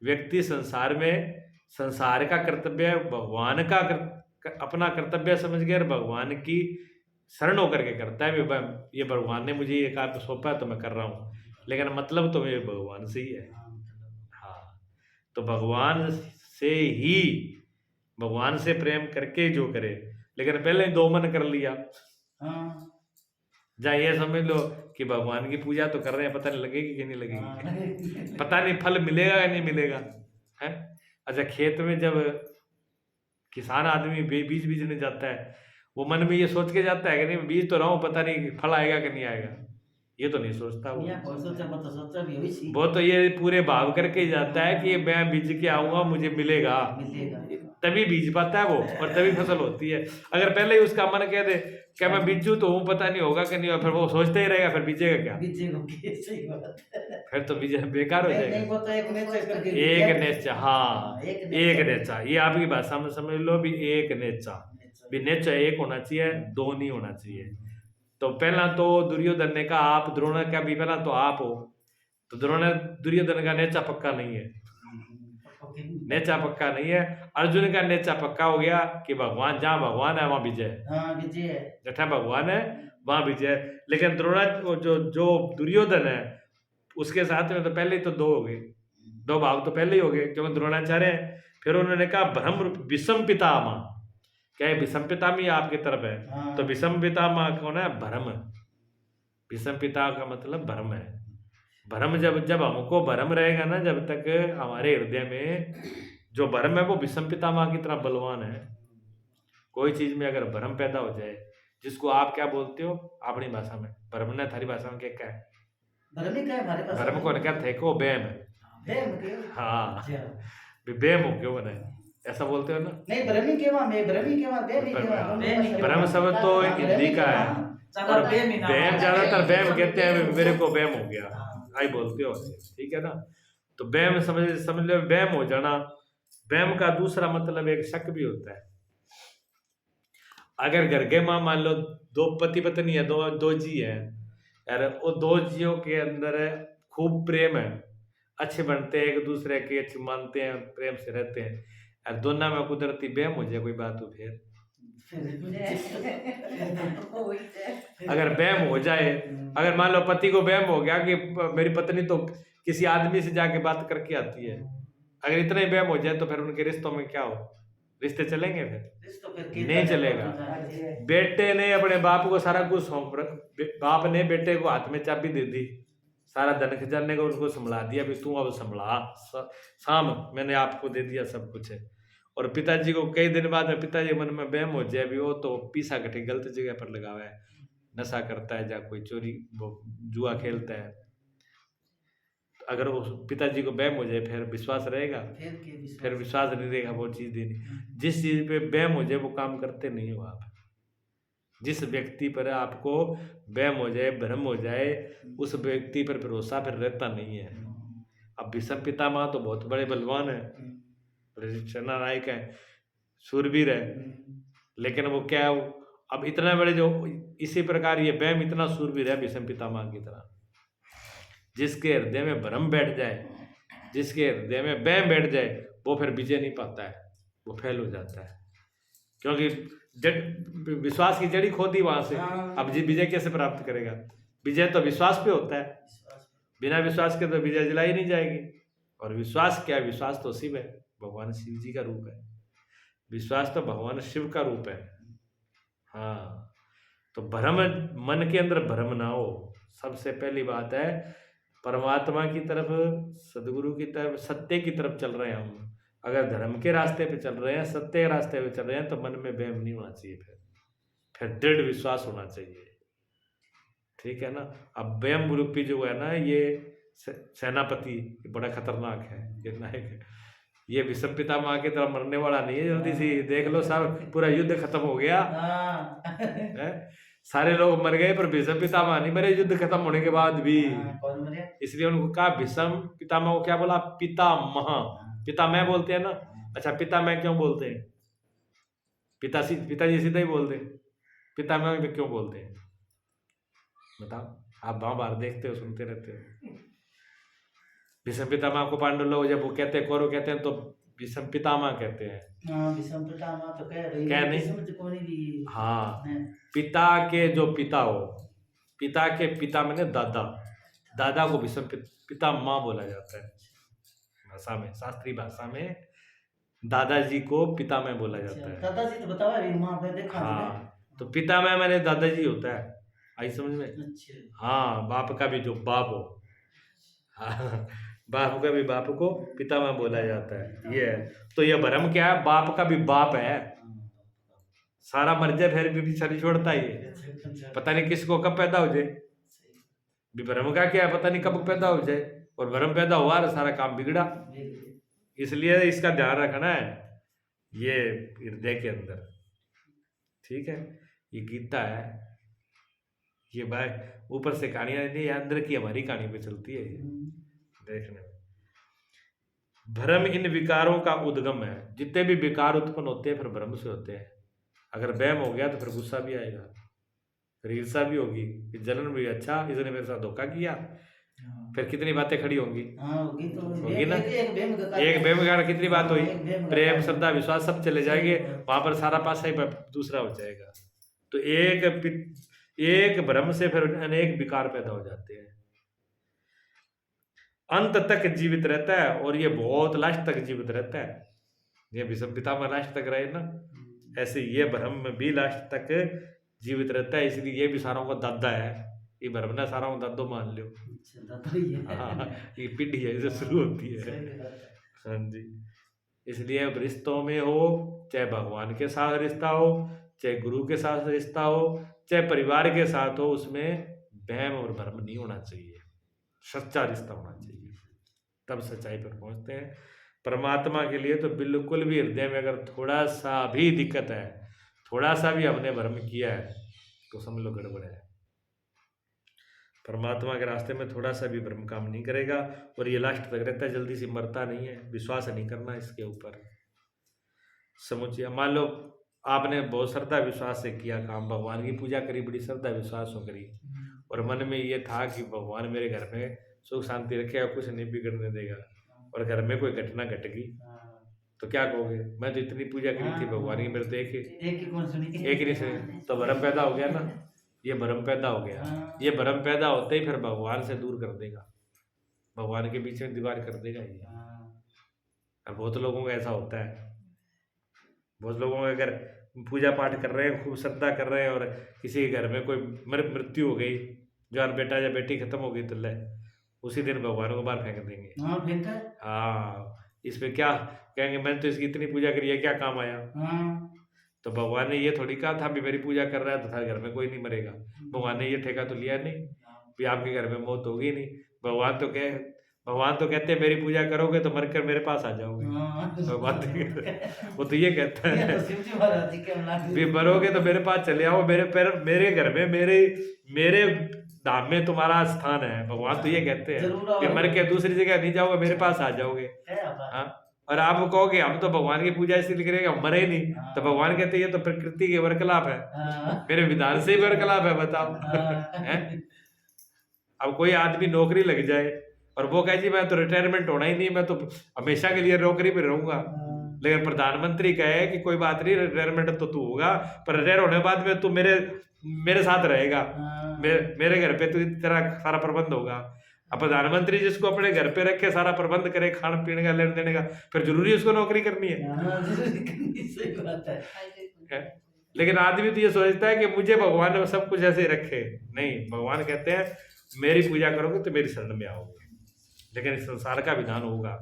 व्यक्ति संसार में संसार का कर्तव्य भगवान का अपना कर्तव्य समझ के भगवान की शरण होकर के करता है, ये भगवान ने मुझे ये कार्य सौंपा तो मैं कर रहा हूँ, लेकिन मतलब तो मेरे भगवान से ही है। हाँ, तो भगवान से ही, भगवान से प्रेम करके जो करे, लेकिन पहले दो मन कर लिया। जहाँ ये समझ लो कि भगवान की पूजा तो कर रहे हैं, पता नहीं लगेगी कि नहीं लगेगी, पता नहीं फल मिलेगा या नहीं मिलेगा है। अच्छा, खेत में जब किसान आदमी बीज बीजने जाता है, वो मन में ये सोच के जाता है कि नहीं बीज तो रहा हूँ, पता नहीं फल आएगा कि नहीं आएगा, ये तो नहीं सोचता वो तो ये पूरे भाव करके जाता है कि मैं बीज के आऊंगा मुझे मिलेगा। तभी बीज पाता है वो, और तभी फसल होती है। अगर पहले ही उसका मन कह दे क्या मैं बीजू तो हूँ, पता नहीं होगा कि नहीं, और फिर वो सोचते ही रहेगा, फिर बीजेगा क्या? सही बात है। फिर तो बीज बेकार हो नहीं जाएगा। वो तो एक नेचर करके एक नेचा, हाँ एक नेचा, ये आपकी भाषा में समझ लो भी, एक नेचा भी, नेचा एक होना चाहिए, दो नहीं होना चाहिए। तो पहला तो दुर्योधन ने कहा आप, द्रोण का भी पहला तो आप हो, तो द्रोण दुर्योधन का नेचा पक्का नहीं है, नेचा पक्का नहीं है। अर्जुन का नेचा पक्का हो गया कि भगवान, जहाँ भगवान है वहां विजय, विजय है, जठा भगवान है वहां विजय। लेकिन द्रोण जो जो दुर्योधन है उसके साथ में तो पहले ही तो दो हो गए, दो भाव तो पहले ही हो गए, क्योंकि द्रोणाचार्य है। फिर उन्होंने कहा भ्रम विषम पितामह, क्या है विषम पितामह आपकी तरफ है, तो विषम पितामह कौन है? भ्रम। विषम पिता का मतलब भ्रम है। भ्रम जब जब हमको भ्रम रहेगा ना, जब तक हमारे हृदय में जो भ्रम है वो विषम पितामह की तरह बलवान है। कोई चीज में अगर भ्रम पैदा हो जाए, जिसको आप क्या बोलते हो अपनी भाषा में, भ्रम ने थारी भाषा में क्या है? भ्रम को क्या थे को बैम है, हाँ बैम हो क्यों बने, ऐसा बोलते हो ना? नहीं भ्रमी केवा मैं भ्रमी केवा भ्रम शब्द तो हिंदी का है, और बैम ज्यादातर बैम कहते हैं, मेरे को बैम हो गया, आई बोलते हो, ठीक है ना? तो बैम समझ लो, बैम हो जाना। बैम का दूसरा मतलब एक शक भी होता है। अगर घर के मां मान लो दो पति पत्नी है, दो जी है यार, वो दो जियों के अंदर खूब प्रेम है, अच्छे बनते हैं, एक दूसरे के अच्छे मानते हैं, प्रेम से रहते हैं, और दोनों में कुदरती बैम हो जाए कोई बात हो, फिर अगर बैम हो जाए, अगर मान लो पति को बैम हो गया कि मेरी पत्नी तो किसी आदमी से जाके बात करके आती है, अगर इतना ही बैम हो जाए तो फिर उनके रिश्तों में क्या हो, रिश्ते चलेंगे? फिर नहीं चलेगा। बेटे ने अपने बाप को सारा कुछ सौंप, बाप ने बेटे को हाथ में चाबी दे दी, सारा धन खजाने को उनको संभला दिया, भी तू अब संभला शाम, मैंने आपको दे दिया सब कुछ है। और पिताजी को कई दिन बाद में पिताजी मन में बहम हो जाए, भी वो तो पीसा कटे गलत जगह पर लगावा है, नशा करता है, या कोई चोरी वो जुआ खेलता है, अगर वो पिताजी को बहम हो जाए फिर विश्वास रहेगा? फिर विश्वास नहीं रहेगा, वो चीज देनी। जिस चीज पे बहम हो जाए वो काम करते नहीं हो आप। जिस व्यक्ति पर आपको बहम हो जाए, भ्रम हो जाए, उस व्यक्ति पर भरोसा फिर रहता नहीं है। अब भीष्म पितामह तो बहुत बड़े बलवान है, सेना नायक है, शूरवीर है, लेकिन वो क्या है, अब इतना बड़े जो, इसी प्रकार ये बहम इतना शूरवीर है भीष्म पितामह की तरह। जिसके हृदय में भ्रम बैठ जाए, जिसके हृदय में बहम बैठ जाए, वो फिर विजय नहीं पाता है, वो फेल हो जाता है, क्योंकि विश्वास की जड़ी खोदी वहां से। अब विजय कैसे प्राप्त करेगा? विजय तो विश्वास पे होता है, बिना विश्वास के तो विजय दिलाई नहीं जाएगी। और विश्वास क्या है? विश्वास तो शिव है, भगवान शिव जी का रूप है, विश्वास तो भगवान शिव का रूप है। हाँ, तो भ्रम, मन के अंदर भ्रम ना हो, सबसे पहली बात है। परमात्मा की तरफ, सदगुरु की तरफ, सत्य की तरफ चल रहे हैं हम। अगर धर्म के रास्ते पे चल रहे हैं, सत्य के रास्ते पे चल रहे हैं, तो मन में बहम नहीं होना चाहिए, फिर दृढ़ विश्वास होना चाहिए, ठीक है ना? अब बहम रूपी जो है ना, ये सेनापति बड़ा खतरनाक है, ये नायक है, ये विषम पितामह की तरह मरने वाला नहीं है जल्दी से। देख लो साहब, पूरा युद्ध खत्म हो गया है? सारे लोग मर गए पर भीष्म पितामह नहीं मरे युद्ध खत्म होने के बाद भी। इसलिए उनको कहा भीष्म पितामह को क्या बोला? पितामह, पितामह बोलते हैं ना। अच्छा, पितामह क्यों बोलते हैं? पिताजी सीधा ही बोलते हैं, पितामह में क्यों बोलते हैं बताओ? आप बार देखते हो, सुनते रहते हो। भीष्म पितामह को पांडव लोग जब वो कहते हैं, कौरव कहते हैं, तो भीष्म पितामह कहते हैं। भीष्म पितामह तो क्या नहीं? हाँ, पिता के जो पिता हो, पिता के पिता मैंने दादा, दादा को भीष्म पितामह बोला जाता है भाषा में, शास्त्रीय भाषा में दादाजी को पितामह बोला जाता है। दादाजी तो बतावा अभी वहां पे देखा। हाँ, तो पितामह मैंने दादाजी होता है, आई समझ में? हाँ, बाप का भी जो बाप हो, हाँ, बाप का भी बाप को पितामह बोला जाता है। ये तो ये भ्रम क्या है? बाप का भी बाप है, सारा मर जाए फिर भी शरीर छोड़ता ही है, पता नहीं किसको कब पैदा हो जाए। भ्रम का क्या है? पता नहीं कब पैदा हो जाए, और भ्रम पैदा हुआ तो सारा काम बिगड़ा। इसलिए इसका ध्यान रखना है ये हृदय के अंदर, ठीक है। ये गीता है, ये भाई ऊपर से कहानियां नहीं, ये अंदर की हमारी कहानी पे चलती है, ये देखने में। भ्रम इन विकारों का उद्गम है। जितने भी विकार उत्पन्न होते हैं फिर भ्रम से होते हैं। अगर वहम हो गया तो फिर गुस्सा भी आएगा, फिर ईर्षा भी होगी, फिर जलन भी। अच्छा इसने मेरे साथ धोखा किया, फिर कितनी बातें खड़ी होंगी, हाँ होगी तो होगी ना। एक बेम का एक बेम का कितनी बात हुई, एक बेम का प्रेम कारण। श्रद्धा विश्वास सब चले जाएंगे, वहां पर सारा पासा ही दूसरा हो जाएगा। तो एक भ्रम से फिर अनेक विकार पैदा हो जाते हैं। अंत तक जीवित रहता है, और ये बहुत लास्ट तक जीवित रहता है। ये विषमता में लास्ट तक रहे ना, ऐसे ये भ्रम में भी लास्ट तक जीवित रहता है। इसलिए ये भी सारों का दादा है, ये भ्रम ना सारों को दादो मान लो। हाँ, ये पीढ़ी है जो शुरू होती है। हाँ जी। इसलिए अब रिश्तों में हो, चाहे भगवान के साथ रिश्ता हो, चाहे गुरु के साथ रिश्ता हो, चाहे परिवार के साथ हो, उसमें वहम और भ्रम नहीं होना चाहिए, सच्चा रिश्ता होना चाहिए, तब सच्चाई पर पहुंचते हैं। परमात्मा के लिए तो बिल्कुल भी हृदय में अगर थोड़ा सा भी दिक्कत है, थोड़ा सा भी हमने भ्रम किया है, तो समझ लो गड़बड़ है। परमात्मा के रास्ते में थोड़ा सा भी भ्रम काम नहीं करेगा, और ये लास्ट तक रहता है, जल्दी से मरता नहीं है। विश्वास नहीं करना इसके ऊपर समुचित। मान लो आपने बहुत श्रद्धा विश्वास से किया काम, भगवान की पूजा करी, बड़ी श्रद्धा विश्वास हो करी, और मन में ये था कि भगवान मेरे घर में सुख शांति रखेगा, कुछ नहीं बिगड़ने देगा, और घर में कोई घटना घट गई तो क्या कहोगे, मैं तो इतनी पूजा करी थी भगवान की, मेरे तो एक ही नहीं सुनी, तो भ्रम पैदा हो गया ना। ये भ्रम पैदा हो गया। ये भ्रम पैदा होते ही फिर भगवान से दूर कर देगा, भगवान के बीच में दीवार कर देगा ये। और बहुत लोगों को ऐसा होता है, बहुत लोगों को अगर पूजा पाठ कर रहे हैं, खूब श्रद्धा कर रहे हैं, और किसी के घर में कोई मृत्यु हो गई, जवान बेटा या बेटी खत्म हो गई, तो ले उसी दिन भगवान को बाहर फेंक देंगे। हाँ, इस पे क्या कहेंगे, मैंने तो इसकी इतनी पूजा करी है, क्या काम आया। तो भगवान ने ये थोड़ी कहा था भी मेरी पूजा कर रहा है तो था घर में कोई नहीं मरेगा। भगवान ने ये ठेका तो लिया नहीं भी आपके घर में मौत होगी नहीं। भगवान तो कहते हैं मेरी पूजा करोगे तो मरकर मेरे पास आ जाओगे। भगवान वो तो ये कहता है भी मरोगे तो मेरे पास चले आओ, मेरे घर में मेरे धाम में तुम्हारा स्थान है। भगवान तो ये कहते हैं कि मर के दूसरी जगह नहीं जाओगे, मेरे पास आ जाओगे। हाँ, और आप कहोगे हम तो भगवान की पूजा इसलिए करेंगे, हम मरे नहीं, तो भगवान कहते हैं ये तो प्रकृति के वर्कलाप है, मेरे विधान से ही वर्कलाप है, बताओ। अब कोई आदमी नौकरी लग जाए और वो कहे जी मैं तो रिटायरमेंट होना ही नहीं, मैं तो हमेशा के लिए नौकरी पे रहूंगा, लेकिन प्रधानमंत्री कहे कि कोई बात नहीं, रिटायरमेंट तो तू होगा, पर रिटायर होने के बाद में तू मेरे साथ रहेगा, मेरे घर पे तो तेरा सारा प्रबंध होगा। अब प्रधानमंत्री जिसको अपने घर पे रख के सारा प्रबंध करे, खाने पीने का, लेने देने का, फिर जरूरी उसको नौकरी करनी है। सही बात है। लेकिन आदमी तो ये सोचता है कि मुझे भगवान ने सब कुछ ऐसे रखे। नहीं, भगवान कहते हैं मेरी पूजा करोगे तो मेरी शरण में आओगे, लेकिन संसार का विधान होगा,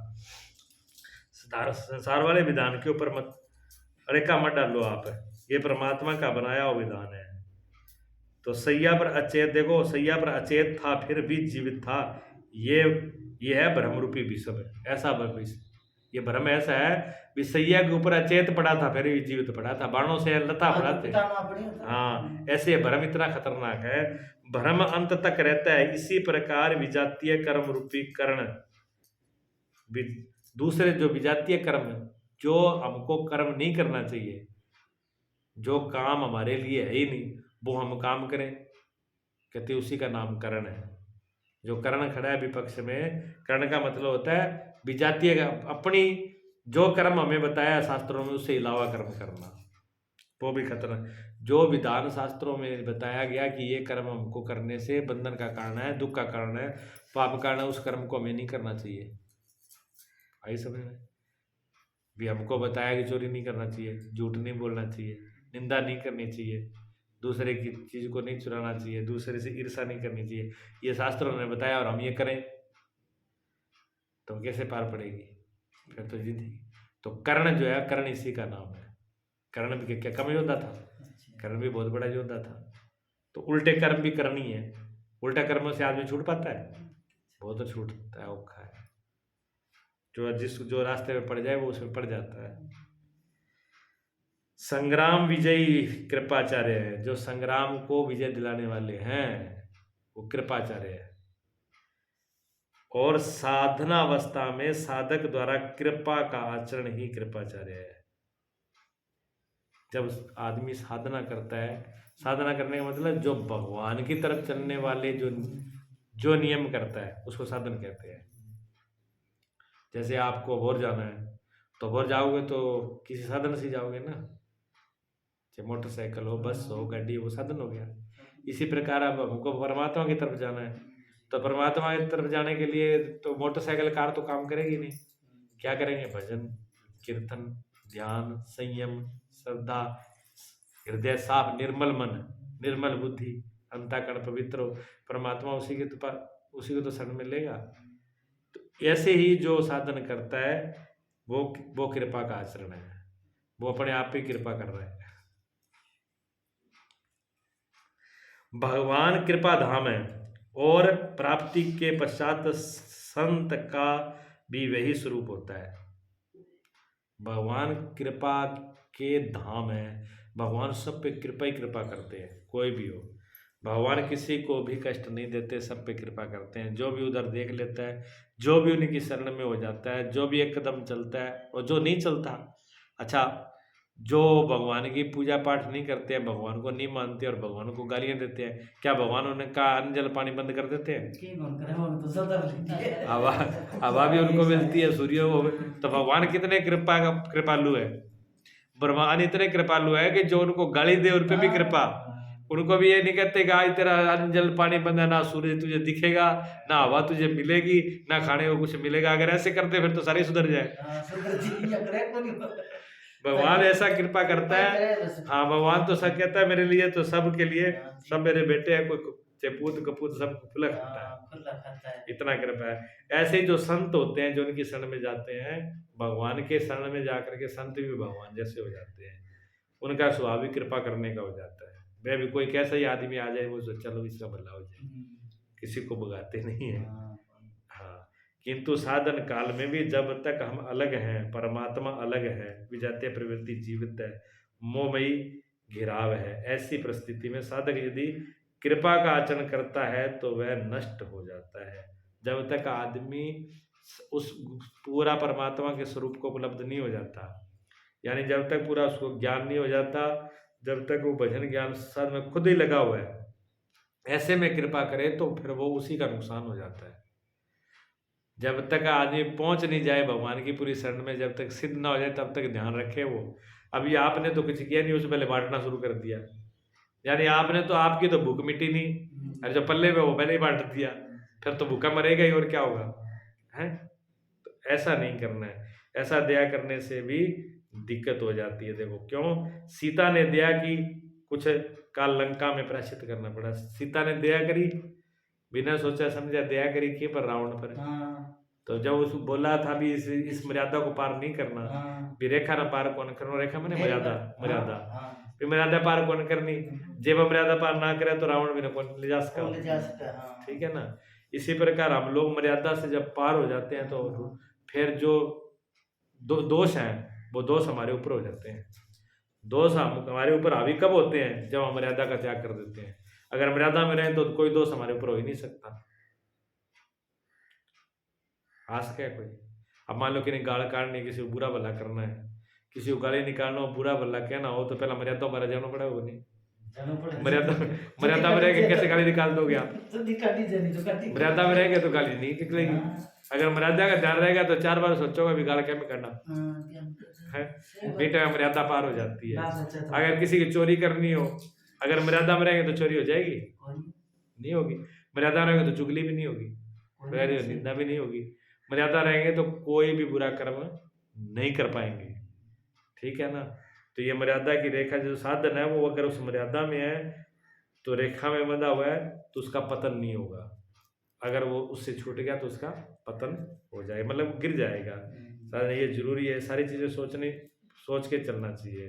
संसार वाले विधान के ऊपर मत अड़ेका मत डालो आप, ये परमात्मा का बनाया हुआ विधान है। तो सैया पर अचेत, देखो सैया पर अचेत था फिर भी जीवित था, ये है भ्रम रूपी विषम, ऐसा ये भ्रम ऐसा है भी सैया के ऊपर अचेत पड़ा था फिर भी जीवित पड़ा था, बाणों से लता पड़ा थे। हाँ, ऐसे भ्रम इतना खतरनाक है। भ्रम अंत तक रहता है, इसी प्रकार विजातीय कर्म रूपी कर्ण, दूसरे जो विजातीय कर्म जो हमको कर्म नहीं करना चाहिए, जो काम हमारे लिए है ही नहीं, वो हम काम करें, कहते उसी का नाम कर्ण है। जो कर्ण खड़ा है विपक्ष में, कर्ण का मतलब होता है विजातीय, अपनी जो कर्म हमें बताया शास्त्रों में उससे अलावा कर्म करना, वो भी खतरा। जो विधान शास्त्रों में बताया गया कि ये कर्म हमको करने से बंधन का कारण है, दुख का कारण है, पाप का कारण है, उस कर्म को हमें नहीं करना चाहिए। आई समझ में भी हमको बताया कि चोरी नहीं करना चाहिए, झूठ नहीं बोलना चाहिए, निंदा नहीं करनी चाहिए, दूसरे की चीज को नहीं चुराना चाहिए, दूसरे से ईर्षा नहीं करनी चाहिए, ये शास्त्रों ने बताया और हम ये करें तो कैसे पार पड़ेगी, फिर तो जिंदगी। तो कर्ण जो है, कर्ण इसी का नाम है। कर्ण भी क्या कम योद्धा था, कर्ण भी बहुत बड़ा योद्धा था। तो उल्टे कर्म भी करनी है, उल्टा कर्मों से आदमी छूट पाता है, बहुत छूटता है, औखा है। जो रास्ते में पड़ जाए वो उसमें पड़ जाता है। संग्राम विजयी कृपाचार्य है, जो संग्राम को विजय दिलाने वाले हैं वो कृपाचार्य है। और साधनावस्था में साधक द्वारा कृपा का आचरण ही कृपाचार्य है। जब आदमी साधना करता है, साधना करने का मतलब जो भगवान की तरफ चलने वाले जो नियम करता है उसको साधन कहते हैं। जैसे आपको अभोर जाना है तो अभोर जाओगे तो किसी साधन से जाओगे ना, चाहे मोटरसाइकिल हो, बस हो, गाड़ी हो, वो साधन हो गया। इसी प्रकार अब हमको परमात्मा की तरफ जाना है तो परमात्मा की तरफ जाने के लिए तो मोटरसाइकिल कार तो काम करेगी नहीं। क्या करेंगे? भजन, कीर्तन, ध्यान, संयम, श्रद्धा, हृदय साफ, निर्मल मन, निर्मल बुद्धि, अंतःकरण पवित्र हो, परमात्मा उसी को तो शरण में लेगा। तो ऐसे ही जो साधन करता है वो कृपा का आचरण है, वो अपने आप ही कृपा कर रहा है। भगवान कृपा धाम है और प्राप्ति के पश्चात संत का भी वही स्वरूप होता है। भगवान कृपा के धाम है, भगवान सब पे कृपा ही कृपा करते हैं, कोई भी हो। भगवान किसी को भी कष्ट नहीं देते, सब पे कृपा करते हैं। जो भी उधर देख लेता है, जो भी उनकी शरण में हो जाता है, जो भी एक कदम चलता है और जो नहीं चलता, अच्छा जो भगवान की पूजा पाठ नहीं करते हैं, भगवान को नहीं मानते और भगवान को गालियां देते हैं, क्या भगवान उनका अन्न जल पानी बंद कर देते हैं? हवा भी उनको मिलती है, सूर्य वो। तो भगवान कितने कृपालु है। भगवान इतने कृपालु है कि जो उनको गाली दे उन पे भी कृपा। उनको भी ये नहीं कहते कि आज तेरा अन्न जल पानी बंद है, ना सूर्य तुझे दिखेगा, ना हवा तुझे मिलेगी, ना खाने को कुछ मिलेगा। अगर ऐसे करते फिर तो सारे सुधर जाए। भगवान ऐसा कृपा करता है। हाँ, भगवान तो सब कहता है मेरे लिए तो सब के लिए, सब मेरे बेटे हैं, कोई चपूत कपूत सब खुला खाता है, इतना कृपा है। ऐसे ही जो संत होते हैं, जो उनकी शरण में जाते हैं, भगवान के शरण में जाकर के संत भी भगवान जैसे हो जाते हैं। उनका स्वभाव भी कृपा करने का हो जाता है। वह भी कोई कैसा ही आदमी आ जाए वो चलो इसका भला हो जाए, किसी को भगाते नहीं है। हाँ, किंतु साधन काल में भी जब तक हम अलग हैं, परमात्मा अलग है, विजातीय प्रवृत्ति जीवित है, मोहमयी घिराव है, ऐसी परिस्थिति में साधक यदि कृपा का आचरण करता है तो वह नष्ट हो जाता है। जब तक आदमी उस पूरा परमात्मा के स्वरूप को उपलब्ध नहीं हो जाता, यानी जब तक पूरा उसको ज्ञान नहीं हो जाता, जब तक वो भजन ज्ञान साध में खुद ही लगा हुआ है, ऐसे में कृपा करे तो फिर वो उसी का नुकसान हो जाता है। जब तक आदमी पहुंच नहीं जाए भगवान की पूरी शरण में, जब तक सिद्ध ना हो जाए तब तक ध्यान रखे वो। अभी आपने तो कुछ किया नहीं, उससे पहले बांटना शुरू कर दिया, यानी आपने तो आपकी तो भूख मिटी नहीं, और जो पल्ले में वो मैंने ही बांट दिया, फिर तो भूखा मरेगा ही और क्या होगा है। तो ऐसा नहीं करना है। ऐसा दया करने से भी दिक्कत हो जाती है। देखो क्यों सीता ने दया की, कुछ काल लंका में प्रायश्चित करना पड़ा। सीता ने दया करी, बिना सोचा समझा दया करी कि पर रावण पर। तो जब उस बोला था भी इस मर्यादा को पार नहीं करना, भी रेखा ना पार कौन करना, रेखा मैंने मर्यादा भी मर्यादा पार कौन करनी, जब मर्यादा पार ना करे तो रावण भी ना कौन ले जा सका। ठीक है ना। इसी प्रकार हम लोग मर्यादा से जब पार हो जाते हैं तो फिर जो दोष हैं वो दोष हमारे ऊपर हो जाते हैं। दोष हमारे ऊपर हावी कब होते हैं? जब हम मर्यादा का त्याग कर देते हैं। अगर मर्यादा में रहें तो कोई दोष हमारे ऊपर हो ही नहीं सकता। आ सके कोई? अब मान लो कि गाल काटनी, किसी को बुरा भला करना है, किसी को गाली निकालना हो, बुरा भला कहना हो, तो पहला मर्यादा हमारा जाना पड़ेगा। नहीं मर्यादा में रहेंगे कैसे गाली निकाल दोगे आप? मर्यादा में रहेंगे तो गाली नहीं निकलेगी। अगर मर्यादा का ध्यान रहेगा तो 4 बार सोचोगे भी गाल क्या में करना है। बेटा मर्यादा पार हो जाती है। अगर किसी की चोरी करनी हो, अगर मर्यादा में रहेंगे तो चोरी हो जाएगी? नहीं होगी। मर्यादा में रहेंगे तो चुगली भी नहीं होगी, निंदा भी नहीं होगी। मर्यादा रहेंगे तो कोई भी बुरा कर्म नहीं कर पाएंगे। ठीक है ना। तो ये मर्यादा की रेखा जो साधन है वो अगर उस मर्यादा में है तो रेखा में बंधा हुआ है तो उसका पतन नहीं होगा। अगर वो उससे छूट गया तो उसका पतन हो जाएगा, मतलब गिर जाएगा। ये जरूरी है, सारी चीजें सोच के चलना चाहिए।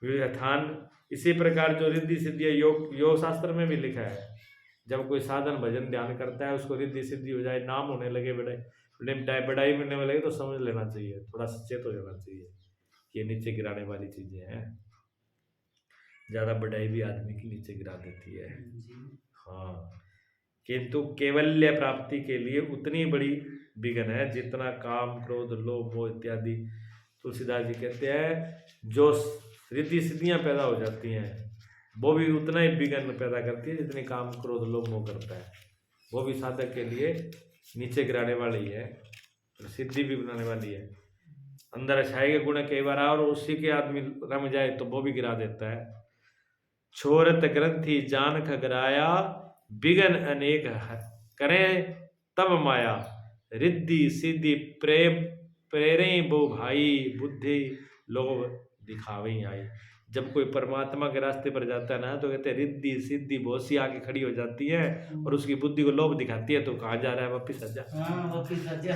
विवेकान इसी प्रकार जो रिद्धि सिद्धि योग शास्त्र में भी लिखा है, जब कोई साधन भजन ध्यान करता है उसको रिद्धि सिद्धि हो जाए, नाम होने लगे, बड़ाई मिलने लगे तो समझ लेना चाहिए, थोड़ा सचेत हो जाना चाहिए ये नीचे गिराने वाली चीजें हैं। ज्यादा बढ़ाई भी आदमी की नीचे गिरा देती है। हाँ, किंतु कैवल्य प्राप्ति के लिए उतनी बड़ी विघ्न है जितना काम, क्रोध, लोभ, मोह इत्यादि। तुलसीदास जी कहते हैं जो रिद्धि सिद्धियां पैदा हो जाती हैं वो भी उतना ही विघ्न पैदा करती है जितनी काम, क्रोध, लोभ, मोह करता है। वो भी साधक के लिए नीचे गिराने वाली है और सिद्धि भी बनाने वाली है। अंदर अच्छाई के गुण कई बार और उसी के आदमी रम जाए तो वो भी गिरा देता है। छोरत ग्रंथि जान खगराया, विघन अनेक करें तब माया। रिद्धि सिद्धि प्रेम प्रेरे वो भाई, बुद्धि लोभ दिखावे आई। जब कोई परमात्मा के रास्ते पर जाता है ना तो कहते हैं रिद्धि सिद्धि बहुत सी आके खड़ी हो जाती है और उसकी बुद्धि को लोभ दिखाती है तो कहाँ जा रहा है, वापिस आ जा। वापिस आ जा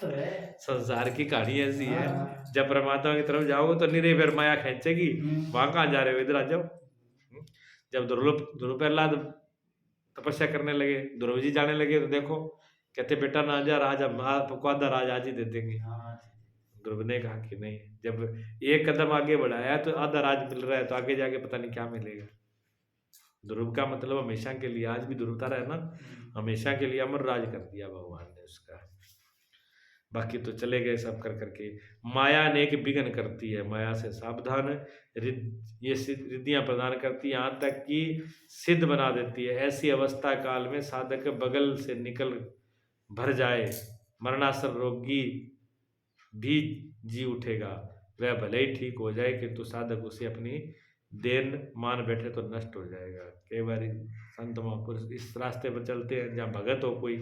तो है। संसार की कहानी ऐसी है, जब परमात्मा की तरफ जाओगे तो निरे फिर माया खींचेगी, वहां कहाँ जा रहे हो, इधर आ जाओ। जब ध्रुव प्रहलाद तपस्या करने लगे, ध्रुव जी जाने लगे तो देखो कहते बेटा ना जा, राज आपको आधा राज आज ही दे देंगे। ध्रुव ने कहा कि नहीं, जब एक कदम आगे बढ़ाया तो आधा राज मिल रहा है तो आगे जाके पता नहीं क्या मिलेगा। ध्रुव का मतलब हमेशा के लिए, आज भी ध्रुव तारा है ना, हमेशा के लिए अमर राज कर दिया भगवान ने उसका। बाकी तो चले गए सब कर करके। माया अनेक विघ्न करती है, माया से सावधान। ये रिद्धियां प्रदान करती है, यहाँ तक कि सिद्ध बना देती है। ऐसी अवस्था काल में साधक बगल से निकल भर जाए, मरणासन रोगी भी जी उठेगा, वह भले ही ठीक हो जाए किंतु साधक उसे अपनी देन मान बैठे तो नष्ट हो जाएगा। कई बार संत महापुरुष इस रास्ते पर चलते हैं जहाँ भगत हो, कोई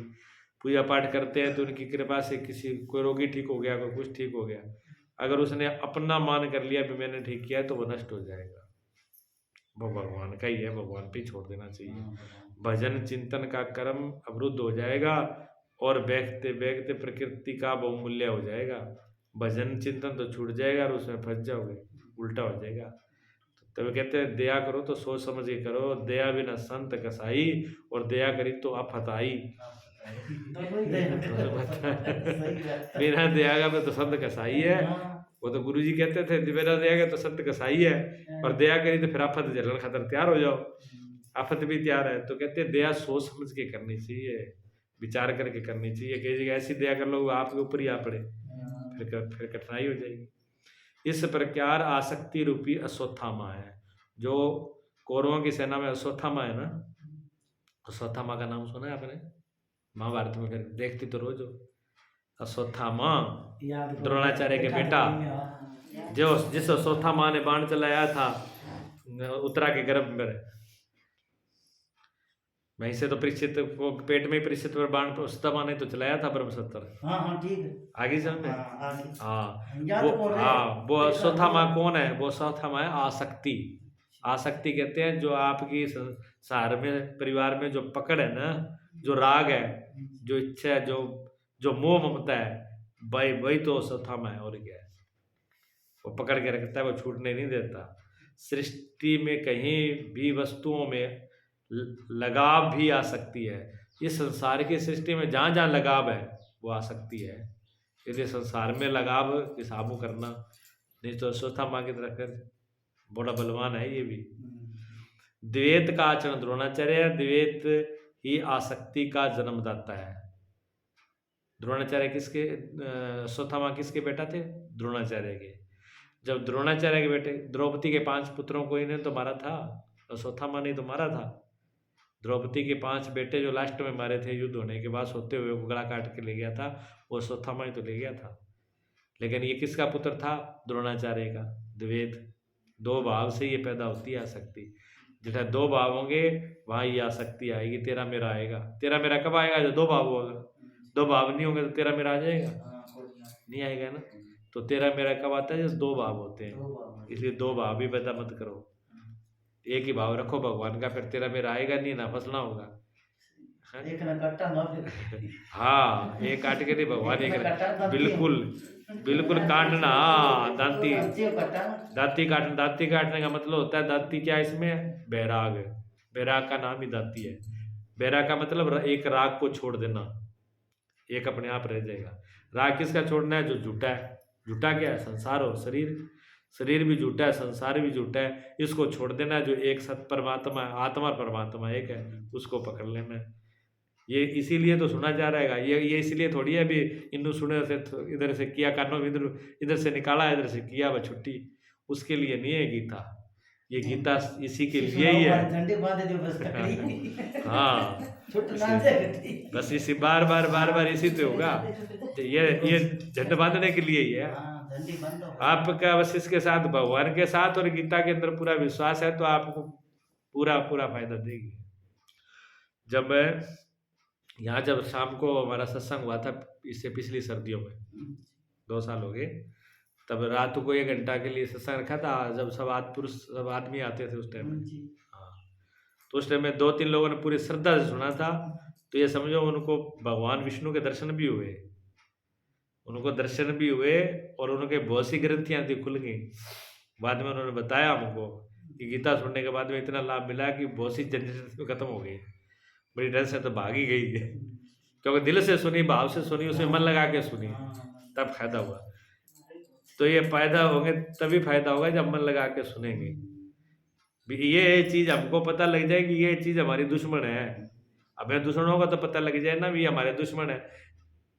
पूजा पाठ करते हैं तो उनकी कृपा से किसी कोई रोगी ठीक हो गया, कोई कुछ ठीक हो गया। अगर उसने अपना मान कर लिया भी मैंने ठीक किया है तो वो नष्ट हो जाएगा। वो भगवान का ही है, भगवान पे छोड़ देना चाहिए। भजन चिंतन का कर्म अवरुद्ध हो जाएगा और व्यक्ति व्यक्ति प्रकृति का बहुमूल्य हो जाएगा। भजन चिंतन तो छूट जाएगा और उसमें फंस जाओगे, उल्टा हो जाएगा। तब कहते हैं दया करो तो सोच समझ के करो, दया बिना संत कसाई, और दया करी तो आफत आई। बिना दया का तो संत कसाई है। वो तो गुरु जी कहते थे बिना दया का तो संत कसाई है, और दया करी तो फिर आफत झेलने खातर तैयार हो जाओ। आफत भी तैयार है तो कहते हैं दया सोच समझ के करनी चाहिए, विचार करके करनी चाहिए। कई जगह ऐसी दया कर लो आपके ऊपर ही आ पड़े, फिर कठिनाई हो जाएगी। इस प्रकार आसक्ति रूपी अश्वत्थामा है। जो कौरवों की सेना में अश्वत्थामा है ना, अश्वत्थामा का नाम सुना है आपने? महाभारत में फिर देखती तो रोज अश्वत्थामा द्रोणाचार्य के बेटा, जो जिस अश्वत्थामा ने बाण चलाया था उत्तरा के गर्भ में, वहीं से तो परीक्षित को पेट में परीक्षित पर बाण अश्वत्थामा ने तो चलाया था ब्रह्मशस्त्र। हाँ ठीक है, आगे समझ में। हाँ वो अश्वत्थामा कौन है? वो अश्वत्थामा है आसक्ति। आसक्ति कहते हैं जो आपकी संसार में परिवार में जो पकड़ है ना, जो राग है, जो इच्छा है, जो मोह ममता है, वही तो अश्वत्थामा है। और क्या है? वो पकड़ के रखता है, वो छूटने नहीं देता। सृष्टि में कहीं भी वस्तुओं में लगाव भी आ सकती है। इस संसार की सृष्टि में जहाँ जहाँ लगाव है वो आ सकती है। इसलिए संसार में लगाव काबू करना, नहीं तो अश्वत्थामा की तरह फिर बड़ा बलवान है ये भी। द्वैत का आचरण द्रोणाचार्य, द्वैत ही आसक्ति का जन्मदाता है। द्रोणाचार्य किसके, अश्वत्थामा किसके बेटा थे? द्रोणाचार्य के। जब द्रोणाचार्य के बेटे द्रौपदी के 5 पुत्रों को इन्हें तो मारा था, अश्वत्थामा ने तो मारा था। द्रौपदी के 5 बेटे जो लास्ट में मारे थे युद्ध होने के बाद, सोते हुए गला काट के ले गया था, वो अश्वत्थामा ही तो ले गया था। लेकिन ये किसका पुत्र था? द्रोणाचार्य का। द्वैत, 2 भाव से ये पैदा होती है आसक्ति। जितना 2 भाव होंगे वहाँ ये आसक्ति आएगी। तेरा मेरा आएगा। तेरा मेरा कब आएगा? जब 2 भाव होगा। 2 भाव नहीं होंगे तो तेरा मेरा आ जाएगा? नहीं आएगा ना। तो तेरा मेरा कब आता है? जब 2 भाव होते हैं। इसलिए 2 भाव भी पैदा मत करो, एक ही भाव रखो भगवान का, फिर तेरा मेरा आएगा नहीं ना, फंसना होगा। एक ना कट्टा ना फिर। हाँ, एक काट के नहीं भगवान एक, बिल्कुल बिल्कुल काटना। दांती काटना, दांती काटने का मतलब होता है, दांती क्या इसमें? बैराग। बैराग का नाम ही दांती है। बैराग का मतलब एक राग को छोड़ देना, एक अपने आप रह जाएगा। राग किसका छोड़ना है? जो झूठा है, झूठा क्या है? संसार और शरीर। शरीर भी झूठा है, संसार भी झूठा है। इसको छोड़ देना, जो एक सत परमात्मा है, आत्मा और परमात्मा एक है, उसको पकड़ लेना है। ये इसीलिए तो सुना जा रहा है। ये इसलिए थोड़ी है अभी इन्नू सुने से इधर से किया कानों इधर इधर से निकाला, इधर से किया वह छुट्टी। उसके लिए नहीं है गीता। ये गीता इसी के लिए ही है। झंडे बांधे जो बस ककड़ी हाँ, छुट्टना चाहिए बस इसी बार बार इसी से होगा। तो ये झंडे बांधने के लिए ही है। हाँ, झंडे बंद हो। आपका बस इसके साथ, भगवान के साथ और गीता के अंदर पूरा विश्वास है तो आपको पूरा फायदा देगी। जब यहाँ जब शाम को हमारा सत्संग हुआ था, इससे पिछली सर्दियों में 2 साल हो गए, तब रात को 1 घंटा के लिए सत्संग रखा था, जब सब आदमी आते थे उस टाइम। हाँ, तो उस टाइम में 2-3 लोगों ने पूरी श्रद्धा से सुना था। तो ये समझो उनको भगवान विष्णु के दर्शन भी हुए, उनको दर्शन भी हुए और उनके बहुत सी ग्रंथियाँ थी खुल गई। बाद में उन्होंने बताया हमको कि गीता सुनने के बाद में इतना लाभ मिला कि बहुत सी झंझट खत्म हो गई। बड़ी डर से तो भाग ही गई है, क्योंकि दिल से सुनी, भाव से सुनी, उसमें मन लगा के सुनी, तब फायदा हुआ। तो ये फायदा होंगे तभी फायदा होगा जब मन लगा के सुनेंगे। ये चीज़ हमको पता लग जाएगी, ये चीज़ हमारी दुश्मन है। हमें दुश्मनों का तो पता लग जाए ना भी हमारे दुश्मन है।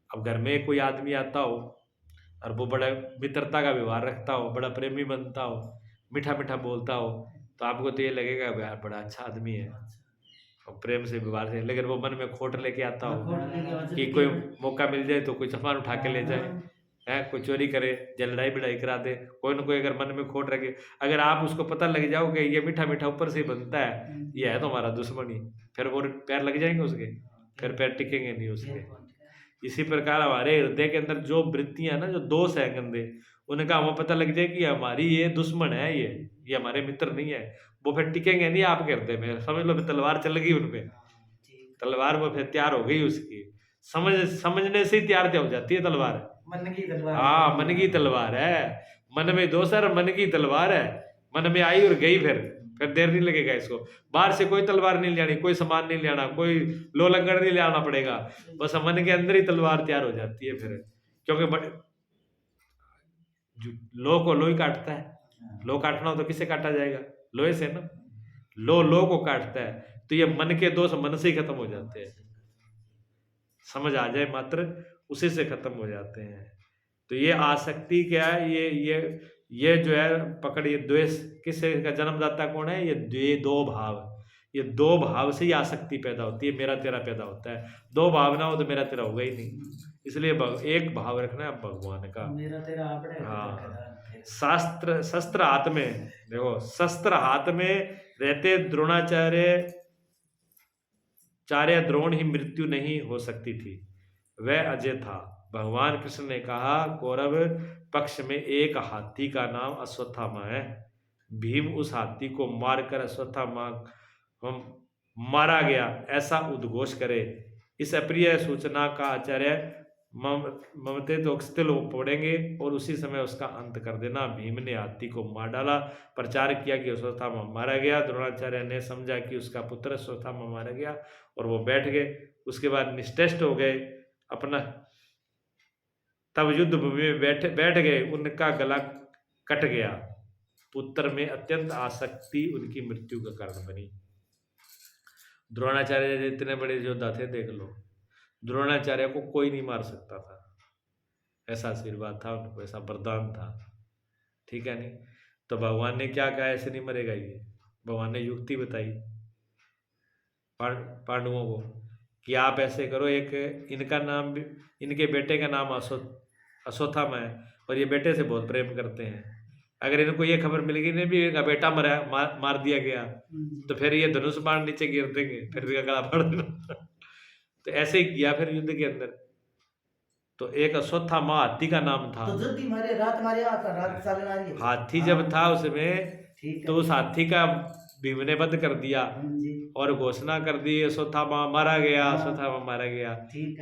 अब घर में कोई आदमी आता हो और वो बड़ा मित्रता का व्यवहार रखता हो, बड़ा प्रेमी बनता हो, मीठा मीठा बोलता हो, तो आपको तो ये लगेगा यार बड़ा अच्छा आदमी है और प्रेम से व्यवहार से। लेकिन वो मन में खोट लेके आता हो कि कोई मौका मिल जाए तो कोई सामान उठा के ले जाए, है कोई चोरी करे या लड़ाई बिड़ाई करा दे, कोई ना कोई अगर मन में खोट रखे, अगर आप उसको पता लग जाओ कि ये मीठा मीठा ऊपर से ही बनता है, ये है तो हमारा दुश्मन ही, फिर वो पैर लग जाएंगे उसके, फिर पैर टिकेंगे नहीं उसके। इसी प्रकार हमारे हृदय के अंदर जो वृत्तियां ना, जो दोष है गंदे, उनका हमें पता लग जाए कि हमारी ये दुश्मन है, ये हमारे मित्र नहीं है, वो फिर टिकेंगे नहीं आपके हृदय में। समझ लो तलवार चल गई उनपे, तलवार वो फिर तैयार हो गई उसकी। समझने से ही तैयार हो जाती है तलवार। मन की तलवार। हाँ, मन की तलवार है। मन में दोष है, मन की तलवार है। मन में आई और गई, फिर देर नहीं लगेगा इसको। बाहर से कोई तलवार नहीं लानी, कोई सामान नहीं लाना, कोई लो लंगड़ नहीं लाना पड़ेगा, बस मन के अंदर ही तलवार तैयार हो जाती है फिर। क्योंकि लो को लो ही काटता है। लो काटना हो तो किससे काटा जाएगा? लोहे से ना। लो को काटता है। तो ये मन के दोष मन से ही खत्म हो जाते हैं। समझ आ जाए मात्र उसी से खत्म हो जाते हैं। तो ये आसक्ति क्या है? ये जो है पकड़, ये द्वेष किससे का जन्मदाता कौन है? ये दो भाव। ये दो भाव से ही आसक्ति पैदा होती है, मेरा तेरा पैदा होता है। दो भाव ना हो तो मेरा तेरा होगा ही नहीं। इसलिए एक भाव रखना है भगवान का। मेरा तेरा आपने। हाँ, शस्त्र हाथ में, देखो शस्त्र हाथ में रहते द्रोणाचार्य द्रोण ही मृत्यु नहीं हो सकती थी, वह अजय था। भगवान कृष्ण ने कहा, कौरव पक्ष में एक हाथी का नाम अश्वत्थामा है। भीम उस हाथी को मारकर अश्वत्थामा मारा गया ऐसा उद्घोष करे। इस अप्रिय सूचना का आचार्य ममते तो स्थिल पड़ेंगे और उसी समय उसका अंत कर देना। भीम ने हाथी को मार डाला, प्रचार किया कि अश्वत्थामा मारा गया। द्रोणाचार्य ने समझा कि उसका पुत्र अश्वत्थामा मारा गया और वो बैठ गए। उसके बाद निश्चेष्ट हो गए अपना, तब युद्ध भूमि में बैठ गए। उनका गला कट गया। पुत्र में अत्यंत आसक्ति उनकी मृत्यु का कारण बनी। द्रोणाचार्य इतने बड़े योद्धा थे, देख लो, द्रोणाचार्य को कोई नहीं मार सकता था, ऐसा आशीर्वाद था उनको, ऐसा वरदान था। ठीक है नहीं? तो भगवान ने क्या कहा, ऐसे नहीं मरेगा ये। भगवान ने युक्ति बताई पांडवों को कि आप ऐसे करो, एक इनका नाम भी, इनके बेटे का नाम अश्वत्थामा है और ये बेटे से बहुत प्रेम करते हैं। अगर इनको ये खबर मिल गई नहीं भी इनका बेटा मरा, मार दिया गया, तो फिर ये धनुष बाण नीचे गिर देंगे, फिर इनका गला फाड़ देना। तो ऐसे ही किया फिर युद्ध के अंदर। तो एक अश्वत्थामा हाथी का नाम था। तो जल्दी मारे, रात मारे आता, रात चलना रही है। हाथी जब था उसमें, तो उस हाथी का भीम ने वध कर दिया और घोषणा कर दी अश्वत्थामा मारा गया, अश्वत्थामा मारा गया।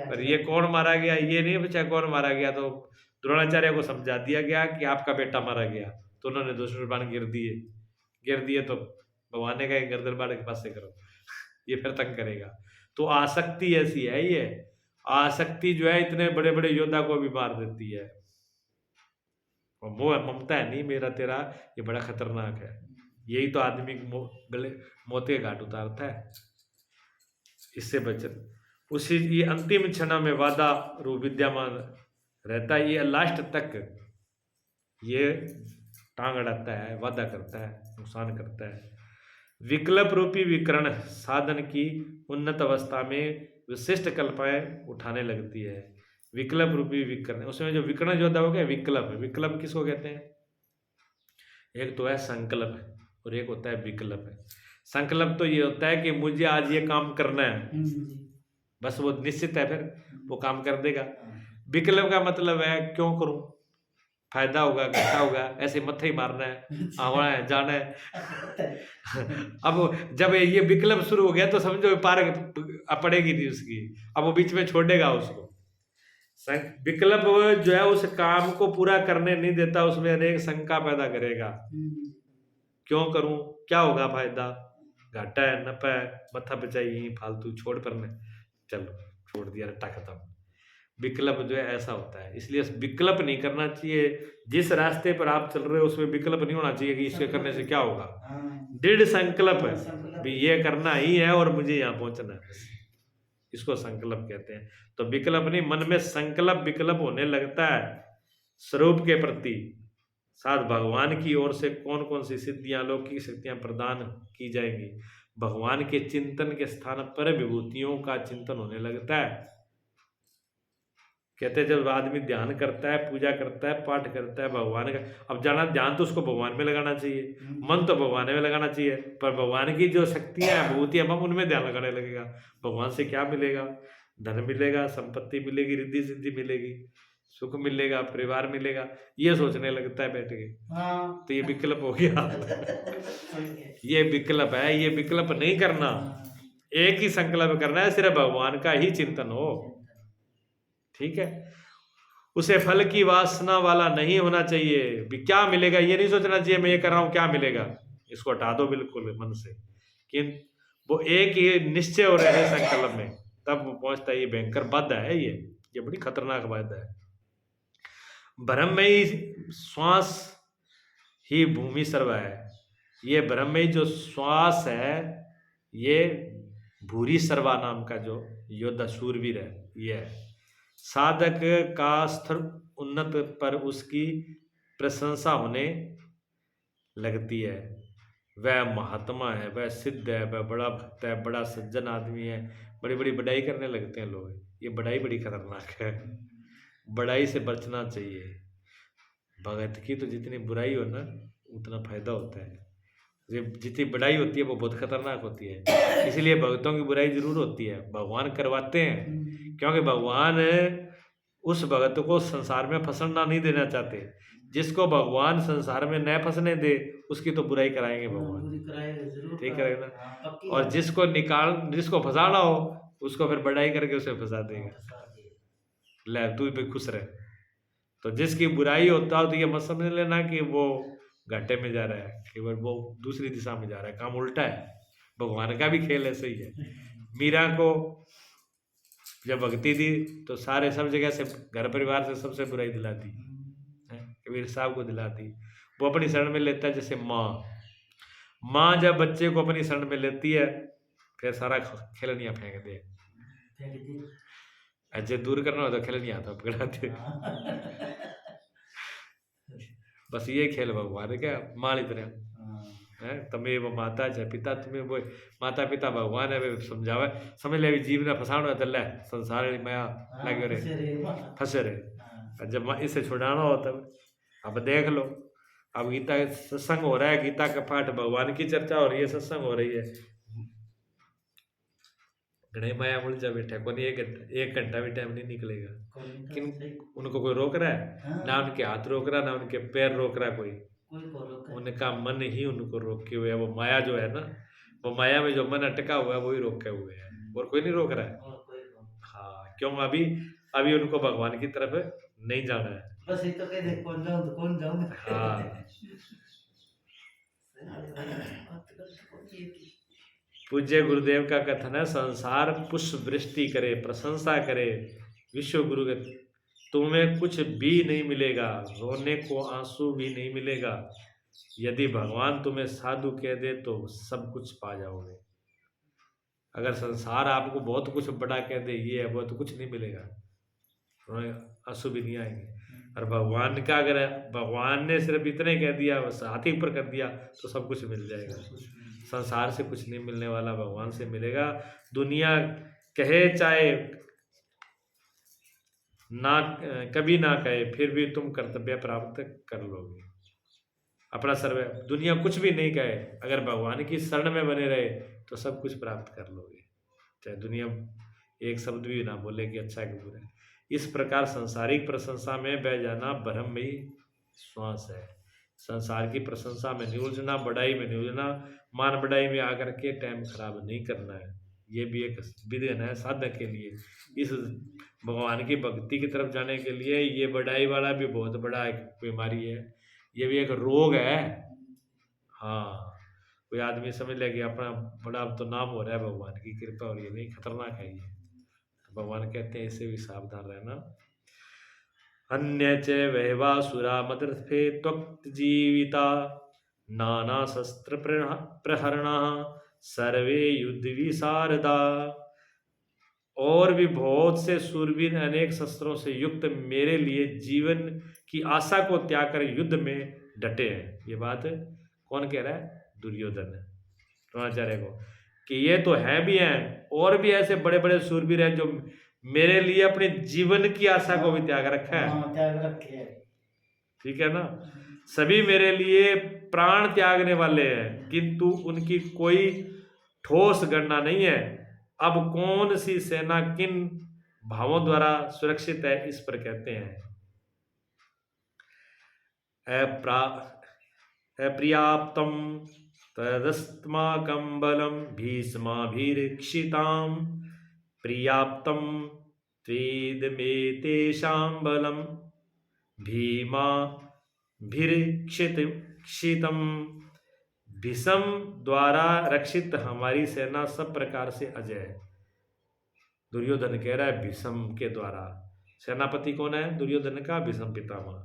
पर ये कौन मारा गया ये नहीं पूछा, कौन मारा गया। तो द्रोणाचार्य को समझा दिया गया कि आपका बेटा मारा गया। तो उन्होंने धनुष बाण गिर दिए। तो भगवान ने कहा गर्दन बाण के पास से करो, ये फिर तंग करेगा। तो आसक्ति ऐसी है, ये आसक्ति जो है इतने बड़े बड़े योद्धा को भी मार देती है। और मोह ममता है नहीं मेरा तेरा, ये बड़ा खतरनाक है। यही तो आदमी को गले मौत के घाट उतारता है। इससे बचत उसी ये अंतिम क्षण में वादा रूप विद्यमान रहता है। ये लास्ट तक ये टांग अड़ाता है, वादा करता है, नुकसान करता है। विकल्प रूपी विकर्ण साधन की उन्नत अवस्था में विशिष्ट कल्पनाएं उठाने लगती है। विकल्प रूपी विकर्ण, उसमें जो विकर्ण जो होता है वो क्या है? विकल्प। विकल्प किसको कहते हैं? एक तो है संकल्प और एक होता है विकल्प। संकल्प तो ये होता है कि मुझे आज ये काम करना है, बस वो निश्चित है, फिर वो काम कर देगा। विकल्प का मतलब है क्यों करूं, फायदा होगा घाटा होगा, ऐसे मत्थे ही मारना है, आना है जाना है। अब जब ये विकल्प शुरू हो गया तो समझो पार पड़ेगी नहीं उसकी, अब वो बीच में छोड़ेगा उसको। विकल्प जो है उस काम को पूरा करने नहीं देता, उसमें अनेक शंका पैदा करेगा। क्यों करूं, क्या होगा फायदा, घाटा है नफा है, मत्था बचाई फालतू छोड़ पर चलो छोड़ दिया, रट्टा खत्म। विकल्प जो है ऐसा होता है, इसलिए विकल्प नहीं करना चाहिए। जिस रास्ते पर आप चल रहे हो उसमें विकल्प नहीं होना चाहिए कि इसके करने से क्या होगा। दृढ़ संकल्प है भी ये करना ही है और मुझे यहाँ पहुंचना है, इसको संकल्प कहते हैं। तो विकल्प नहीं, मन में संकल्प विकल्प होने लगता है स्वरूप के प्रति। साथ भगवान की ओर से कौन कौन सी सिद्धियां अलौकिक शक्तियां प्रदान की जाएंगी, भगवान के चिंतन के स्थान पर विभूतियों का चिंतन होने लगता है। कहते हैं जब आदमी ध्यान करता है, पूजा करता है, पाठ करता है भगवान का, अब जाना ध्यान तो उसको भगवान में लगाना चाहिए, मन तो भगवान में लगाना चाहिए, पर भगवान की जो शक्तियां हैं विभूतियां हम उनमें ध्यान लगाने लगेगा। भगवान से क्या मिलेगा? धन मिलेगा, संपत्ति मिलेगी, रिद्धि सिद्धि मिलेगी, सुख मिलेगा, परिवार मिलेगा, ये सोचने लगता है बैठ के। तो ये विकल्प हो गया। ये विकल्प है, ये विकल्प नहीं करना, एक ही संकल्प करना है, सिर्फ भगवान का ही चिंतन हो, ठीक है। उसे फल की वासना वाला नहीं होना चाहिए। भी क्या मिलेगा ये नहीं सोचना चाहिए, मैं ये कर रहा हूं क्या मिलेगा, इसको हटा दो बिल्कुल मन से। कि वो एक ही निश्चय हो रहे हैं संकल्प में, तब वो पहुंचता है। ये भयंकर बाधा है, ये बड़ी खतरनाक बाधा है। ब्रह्म में ही श्वास ही भूमि सर्व है। ये ब्रह्म में जो श्वास है, ये भूरी सर्वा नाम का जो योद्धा शूरवीर है, ये है। साधक का स्तर उन्नत पर उसकी प्रशंसा होने लगती है। वह महात्मा है, वह सिद्ध है, वह बड़ा भक्त है, बड़ा सज्जन आदमी है, बड़ी बड़ी बढ़ाई करने लगते हैं लोग। ये बढ़ाई बड़ी खतरनाक है, बढ़ाई से बचना चाहिए। भगत की तो जितनी बुराई हो ना उतना फायदा होता है, जितनी बढ़ाई होती है वो बहुत खतरनाक होती है। इसलिए भक्तों की बुराई जरूर होती है, भगवान करवाते हैं, क्योंकि भगवान उस भगत को संसार में फंसना नहीं देना चाहते। जिसको भगवान संसार में न फंसने दे उसकी तो बुराई कराएंगे भगवान, ठीक है ना। और जिसको फंसाना हो उसको फिर बढ़ाई करके उसे फंसा देंगे, ले तू भी खुश रहे। तो जिसकी बुराई होता हो तो ये मत समझ लेना कि वो घाटे में जा रहा है, केवल वो दूसरी दिशा में जा रहा है, काम उल्टा है। भगवान का भी खेल ऐसे ही है। मीरा को जब भक्ति दी तो सारे सब जगह से घर परिवार से सबसे बुराई दिला दी, कबीर साहब को दिला दी। वो अपनी शरण में लेता है जैसे माँ जब बच्चे को अपनी शरण में लेती है फिर सारा खिलनिया फेंक दे, अजय दूर करना हो तो खिलनिया आता पकड़ाते। बस ये खेल भगवान है क्या, माँ तरह है। तमें वो माता चाहे पिता, तुम्हें वो माता पिता भगवान है, वे समझावे समझ ले जीव ने फसाना है, ले संसार माया लगे रहे फंसे रहे। जब इसे छुड़ाना हो तब अब देख लो, अब गीता सत्संग हो रहा है, गीता का पाठ, भगवान की चर्चा हो रही है, सत्संग हो रही है, गणे माया उलझा बैठा, कोई एक घंटा भी टाइम नहीं निकलेगा। किन उनको कोई रोक रहा है? ना उनके हाथ रोक रहा, ना उनके पैर रोक रहा कोई, उनका मन ही उनको रोके हुए है। वो माया जो है ना, वो माया में जो मन अटका हुआ है वही रोके हुए है, और कोई नहीं रोक रहा है। हाँ, क्यों? अभी उनको भगवान की तरफ नहीं जाना है, बस ये तो कह दे कौन जाऊं। हाँ, पूज्य गुरुदेव का कथन है, संसार पुष्प वृष्टि करे, प्रशंसा करे, विश्व गुरु के तुम्हें कुछ भी नहीं मिलेगा, रोने को आंसू भी नहीं मिलेगा। यदि भगवान तुम्हें साधु कह दे तो सब कुछ पा जाओगे। अगर संसार आपको बहुत कुछ बड़ा कह दे, ये है वो, तो कुछ नहीं मिलेगा, रोने आंसू भी नहीं आएंगे। और भगवान का, अगर भगवान ने सिर्फ इतने कह दिया, बस हाथ ही ऊपर कर दिया, तो सब कुछ मिल जाएगा। संसार से कुछ नहीं मिलने वाला, भगवान से मिलेगा। दुनिया कहे चाहे ना, कभी ना कहे, फिर भी तुम कर्तव्य प्राप्त कर लोगे। अपना सर्व, दुनिया कुछ भी नहीं कहे, अगर भगवान की शरण में बने रहे तो सब कुछ प्राप्त कर लोगे, चाहे दुनिया एक शब्द भी ना बोले कि अच्छा है कि बुरा है। इस प्रकार संसारिक प्रशंसा में बह जाना भ्रम में ही श्वास है। संसार की प्रशंसा में नहीं उलझना, बढ़ाई में नहीं उलझना, मान बढ़ाई में आकर के टाइम खराब नहीं करना है। ये भी एक विधान है साधक के लिए। इस भगवान की भक्ति की तरफ जाने के लिए ये बढ़ाई वाला भी बहुत बड़ा एक बीमारी है, ये भी एक रोग है। हाँ, कोई आदमी समझ ले कि अपना बड़ा अब तो नाम हो रहा है भगवान की कृपा, और ये नहीं, खतरनाक है ये। तो भगवान कहते हैं इससे भी सावधान रहना। अन्य च वैवासुरा मदर्थे त्वक्त जीविता नाना शस्त्र प्रहरणा सर्वे युद्ध विशारदा। और भी बहुत से शूरवीर अनेक शस्त्रों से युक्त मेरे लिए जीवन की आशा को त्याग कर युद्ध में डटे हैं। ये बात कौन कह रहा है? दुर्योधन, द्रोणाचार्य को, कि ये तो है भी हैं, और भी ऐसे बड़े बड़े शूरवीर हैं जो मेरे लिए अपने जीवन की आशा को भी त्याग रखा है। त्याग रखे है। ठीक है ना, सभी मेरे लिए प्राण त्यागने वाले हैं, किंतु उनकी कोई ठोस गणना नहीं है। अब कौन सी सेना किन भावों द्वारा सुरक्षित है, इस पर कहते हैं अपर्याप्तम तदस्माकं बलम भीष्माभिरक्षितां पर्याप्तम त्वेदमेतेषां बलम भीमाभिरक्षितम। भीष्म द्वारा रक्षित हमारी सेना सब प्रकार से अजय है। दुर्योधन कह रहा है भीष्म के द्वारा। सेनापति कौन है? दुर्योधन का भीष्म पितामह।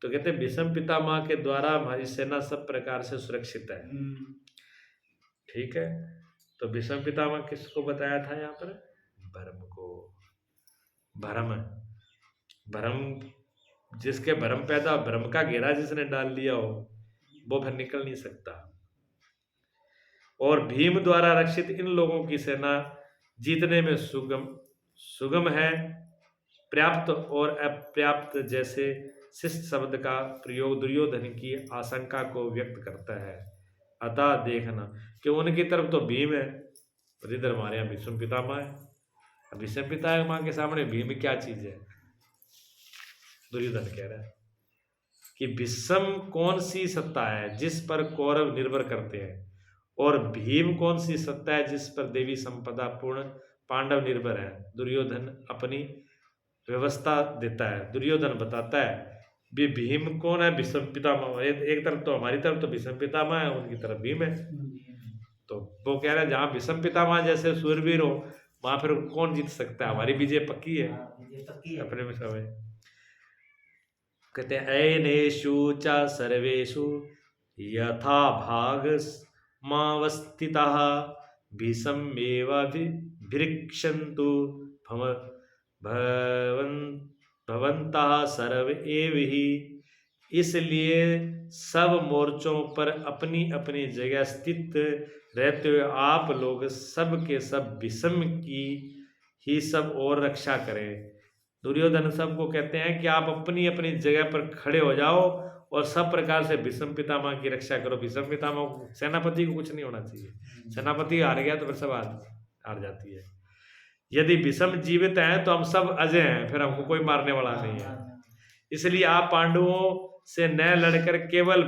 तो कहते हैं भीष्म पितामह के द्वारा हमारी सेना सब प्रकार से सुरक्षित है। ठीक है, तो भीष्म पितामह किसको बताया था यहाँ पर? भरम को। भरम जिसके भरम पैदा, भरम का घेरा जिसने डाल लिया हो, वो फिर निकल नहीं सकता। और भीम द्वारा रक्षित इन लोगों की सेना जीतने में सुगम है। पर्याप्त और अपर्याप्त जैसे शिष्ट शब्द का प्रयोग दुर्योधन की आशंका को व्यक्त करता है। अतः देखना कि उनकी तरफ तो भीम है, और इधर हमारे यहाँ भीष्म पितामह है। भीष्म पितामह के सामने भीम क्या चीज है? दुर्योधन कह रहा है कि भीष्म कौन सी सत्ता है जिस पर कौरव निर्भर करते हैं, और भीम कौन सी सत्ता है जिस पर देवी संपदा पूर्ण पांडव निर्भर है। दुर्योधन अपनी व्यवस्था देता है। दुर्योधन बताता है भी भीम कौन है? भीष्म पितामह। एक तरफ तो हमारी तरफ तो भीष्म पितामह है, उनकी तरफ भीम है। तो वो कह रहे हैं जहाँ भीष्म पितामह जैसे सूरवीर हो, वहां फिर कौन जीत सकता है? हमारी विजय पक्की है अपने में समय। कहते हैं ऐनेषु च सर्वेषु यथा भाग मावस्थितः भीष्मेवाभिरक्षन्तु भवन्तः सर्व एव ही। इसलिए सब मोर्चों पर अपनी अपनी जगह स्थित रहते हुए आप लोग सब के सब भीष्म की ही सब और रक्षा करें। दुर्योधन सबको कहते हैं कि आप अपनी अपनी जगह पर खड़े हो जाओ और सब प्रकार से भीष्म पितामह की रक्षा करो। भीष्म पितामह, सेनापति को कुछ नहीं होना चाहिए। सेनापति हार गया तो फिर सब हार जाती है। यदि भीष्म जीवित हैं तो हम सब अजय हैं, फिर हमको कोई मारने वाला नहीं है। इसलिए आप पांडवों से न लड़कर केवल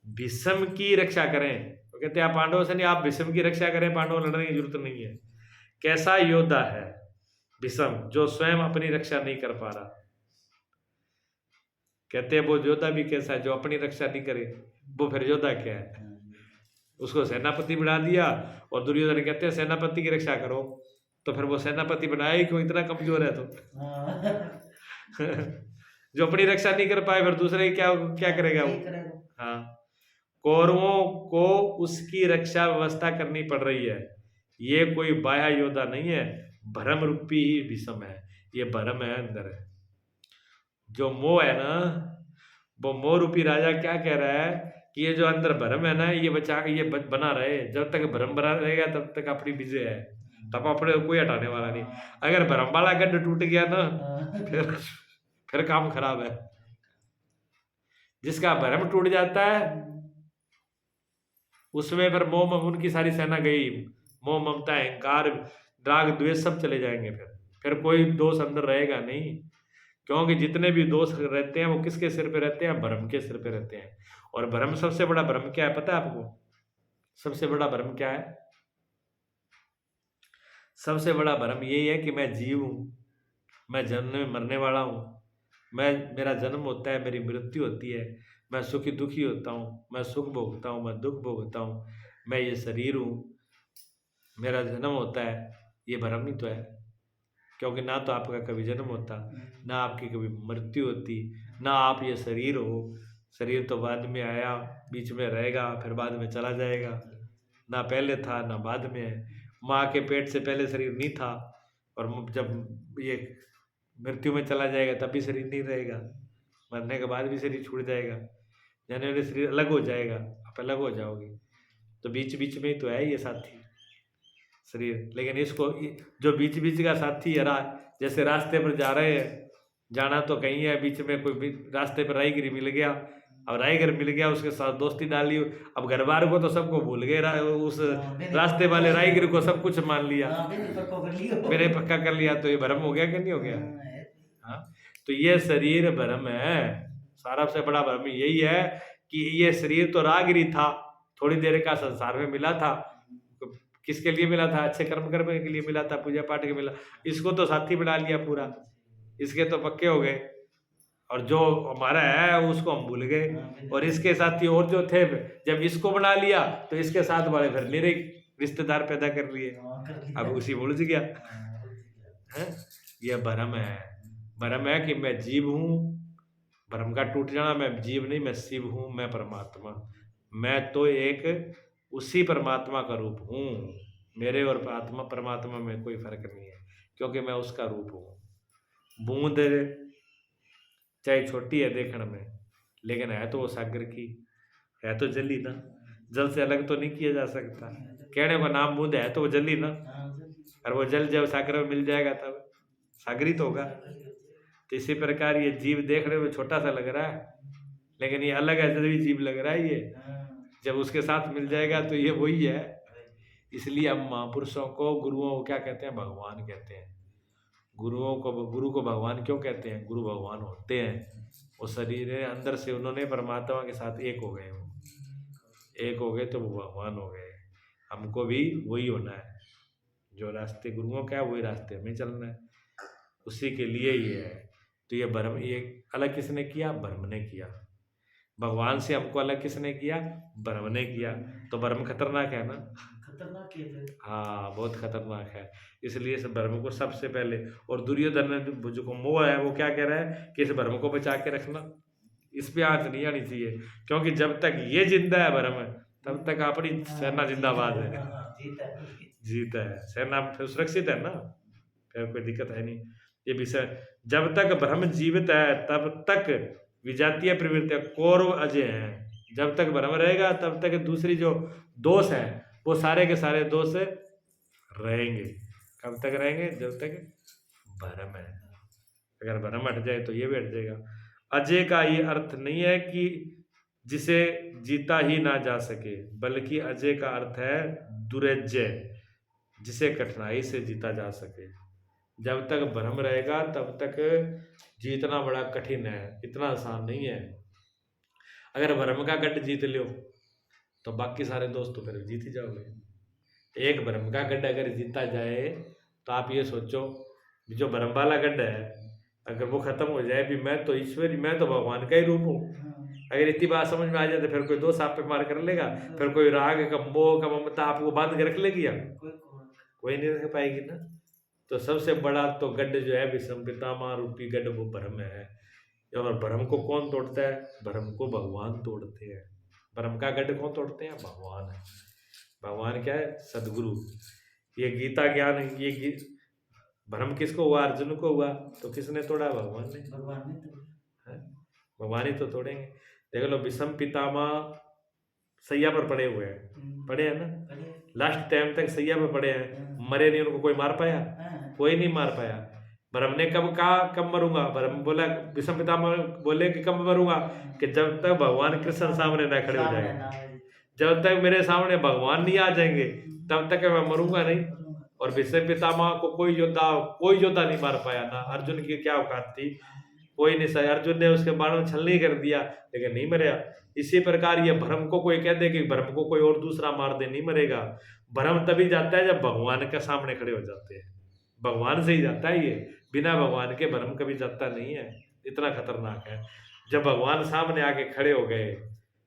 भीष्म की रक्षा करें। तो कहते हैं आप पांडवों से नहीं, आप भीष्म की रक्षा करें, पांडवों लड़ने की जरूरत नहीं है। कैसा योद्धा है भीष्म, जो स्वयं अपनी रक्षा नहीं कर पा रहा। कहते हैं वो योद्धा भी कैसा है जो अपनी रक्षा नहीं करे, वो फिर योद्धा क्या है? उसको सेनापति बना दिया, और दुर्योधन कहते हैं सेनापति की रक्षा करो, तो फिर वो सेनापति बनाया ही क्यों? इतना कमजोर है तो। जो अपनी रक्षा नहीं कर पाए फिर दूसरे की क्या क्या करेगा वो। यही करेगा। हाँ, कौरवों को उसकी रक्षा व्यवस्था करनी पड़ रही है। ये कोई बाह्य योद्धा नहीं है, भ्रम रूपी ही विषम है। ये भ्रम है अंदर है। जो मोह है ना, वो मोह रूपी राजा क्या कह रहा है कि ये जो अंदर भ्रम है ना, ये बचा ये बना रहे। जब तक भ्रम बना रहेगा तब तक अपनी विजय है, तब अपने को कोई हटाने वाला नहीं। अगर भ्रम वाला गड्ढ टूट गया ना, फिर काम खराब है। जिसका भ्रम टूट जाता है उसमें फिर मोह उनकी सारी सेना गई। मोह ममता अहंकार राग द्वेष सब चले जाएंगे। फिर कोई दोष अंदर रहेगा नहीं, क्योंकि जितने भी दोष रहते हैं वो किसके सिर पे रहते हैं? भ्रम के सिर पे रहते हैं। और भ्रम, सबसे बड़ा भ्रम क्या है पता है आपको? सबसे बड़ा भ्रम क्या है? सबसे बड़ा भ्रम यही है कि मैं जीव हूं, मैं जन्म में मरने वाला हूं, मेरा जन्म होता है, मेरी मृत्यु होती है, मैं सुखी दुखी होता हूँ, मैं सुख भोगता हूँ, मैं दुख भोगता हूँ, मैं ये शरीर हूँ, मेरा जन्म होता है। ये भ्रम ही तो है, क्योंकि ना तो आपका कभी जन्म होता, ना आपकी कभी मृत्यु होती, ना आप ये शरीर हो। शरीर तो बाद में आया, बीच में रहेगा, फिर बाद में चला जाएगा। ना पहले था ना बाद में है। माँ के पेट से पहले शरीर नहीं था, और जब ये मृत्यु में चला जाएगा तब भी शरीर नहीं रहेगा। मरने के बाद भी शरीर छूट जाएगा, यानी शरीर अलग हो जाएगा, आप अलग हो जाओगे। तो बीच बीच में ही तो है ये साथी शरीर। लेकिन इसको जो बीच बीच का साथी है, जैसे रास्ते पर जा रहे हैं, जाना तो कहीं है, बीच में कोई रास्ते पर राहगीर मिल गया, अब राहगीर मिल गया, उसके साथ दोस्ती डाली, अब घर बार को तो सबको भूल गए, उस रास्ते वाले राहगीर को सब कुछ मान लिया, मेरे पक्का कर लिया। तो ये भ्रम हो गया कि नहीं हो गया? हाँ, तो ये शरीर भ्रम है। सारा से बड़ा भ्रम यही है कि ये शरीर तो राहगीर था, थोड़ी देर का संसार में मिला था। किसके लिए मिला था? अच्छे कर्म करने के लिए मिला था, पूजा पाठ के मिला। इसको तो साथी बना लिया पूरा, इसके तो पक्के हो गए, और जो हमारा है उसको हम भूल गए। और इसके साथी और जो थे, जब इसको बना लिया तो इसके साथ वाले फिर मेरे रिश्तेदार पैदा कर लिए, अब उसी में उलझ गया है। यह भ्रम है। भ्रम है कि मैं जीव हूँ, भ्रम का टूट जाना। मैं जीव नहीं, मैं शिव हूँ, मैं परमात्मा। मैं तो एक उसी परमात्मा का रूप हूँ। मेरे और परमात्मा में कोई फर्क नहीं है, क्योंकि मैं उसका रूप हूँ। बूंद चाहे छोटी है देखने में, लेकिन है तो वो सागर की, है तो जल ही ना। जल से अलग तो नहीं किया जा सकता। कहने का नाम बूंद है तो वो जल ही ना, और वो जल जब सागर में मिल जाएगा तब सागरी तो होगा। तो इसी प्रकार ये जीव देखने में छोटा सा लग रहा है, लेकिन ये अलग है, जब जीव लग रहा है ये, जब उसके साथ मिल जाएगा तो ये वही है। इसलिए हम महापुरुषों को, गुरुओं को क्या कहते हैं? भगवान कहते हैं। गुरु को भगवान क्यों कहते हैं? गुरु भगवान होते हैं, वो शरीर है, अंदर से उन्होंने परमात्मा के साथ एक हो गए। वो एक हो गए तो वो भगवान हो गए। हमको भी वही होना है, जो रास्ते गुरुओं का है वही रास्ते हमें चलना है, उसी के लिए ये है। तो ये भ्रम, ये अलग किसने किया? भ्रम ने किया। भगवान से हमको अलग किसने किया? भ्रम ने किया। तो भ्रम खतरनाक है ना? खतरनाक है। हाँ, बहुत खतरनाक है। इसलिए इस भ्रम को सबसे पहले, और दुर्योधन ने जो मोह है वो क्या कह रहा है कि इस भ्रम को बचा के रखना, इस पे आंच नहीं आनी चाहिए, क्योंकि जब तक ये जिंदा है भ्रम, तब तक अपनी सेना जिंदाबाद है, जीत है, सेना सुरक्षित है ना, फिर कोई दिक्कत है नहीं। ये विषय, जब तक भ्रम जीवित है तब तक विजातीय प्रवृत्तियां कौरव अजय हैं। जब तक भ्रम रहेगा तब तक दूसरी जो दोष है वो सारे के सारे दोष रहेंगे। कब तक रहेंगे? जब तक भ्रम है। अगर भ्रम हट जाए तो ये भी हट जाएगा। अजय का ये अर्थ नहीं है कि जिसे जीता ही ना जा सके, बल्कि अजय का अर्थ है दुर्जय, जिसे कठिनाई से जीता जा सके। जब तक भ्रम रहेगा तब तक जीतना बड़ा कठिन है, इतना आसान नहीं है। अगर भ्रम का गढ़ जीत लो तो बाकी सारे दोस्त तो फिर जीत ही जाओगे। एक भ्रम का गढ़ अगर जीता जाए तो आप ये सोचो, जो भ्रम वाला गढ़ है अगर वो खत्म हो जाए, भी मैं तो ईश्वरी, मैं तो भगवान का ही रूप हूँ, अगर इतनी बात समझ में आ जाए तो फिर कोई दोस्त आप पे मार कर लेगा? फिर कोई राग का, मोह का, ममता आपको बांध के रख लेगी? या कोई नहीं रख पाएगी ना। तो सबसे बड़ा तो गढ़ जो है विषम पितामह रूपी गढ़ वो भ्रम है। और भ्रम को कौन तोड़ता है? भ्रम को भगवान तोड़ते हैं। भ्रम का गढ़ कौन तोड़ते हैं? भगवान। भगवान क्या है? सदगुरु। ये गीता ज्ञान, भ्रम किसको हुआ? अर्जुन को हुआ। तो किसने तोड़ा? भगवान ने। भगवान ने तो है? भगवान ही तो तोड़ेंगे। देख लो विषम पितामह सैया पर पड़े हुए हैं, पड़े हैं ना, बढ़िया। लास्ट टाइम तक सैया पर पड़े हैं, मरे नहीं, उनको कोई मार पाया? हाँ, कोई नहीं मार पाया। भ्रम ने कब कहा कब मरूंगा? भ्रम बोला, विषम पितामह बोले कि कब मरूंगा? कि जब तक भगवान कृष्ण सामने ना खड़े हो सामने जाए, ना आए। जब तक मेरे सामने भगवान नहीं आ जाएंगे तब तक मैं मरूंगा नहीं। और विषम पितामह को कोई योद्धा नहीं मार पाया ना। अर्जुन की क्या औकात थी? कोई नहीं सही। अर्जुन ने उसके बाणों छल नहीं कर दिया लेकिन नहीं मरा। इसी प्रकार ये भ्रम को कोई कह दे कि भ्रम को कोई और दूसरा मार दे, नहीं मरेगा। भ्रम तभी जाता है जब भगवान के सामने खड़े हो जाते हैं। भगवान से ही जाता है ये, बिना भगवान के भ्रम कभी जाता नहीं है। इतना खतरनाक है। जब भगवान सामने आके खड़े हो गए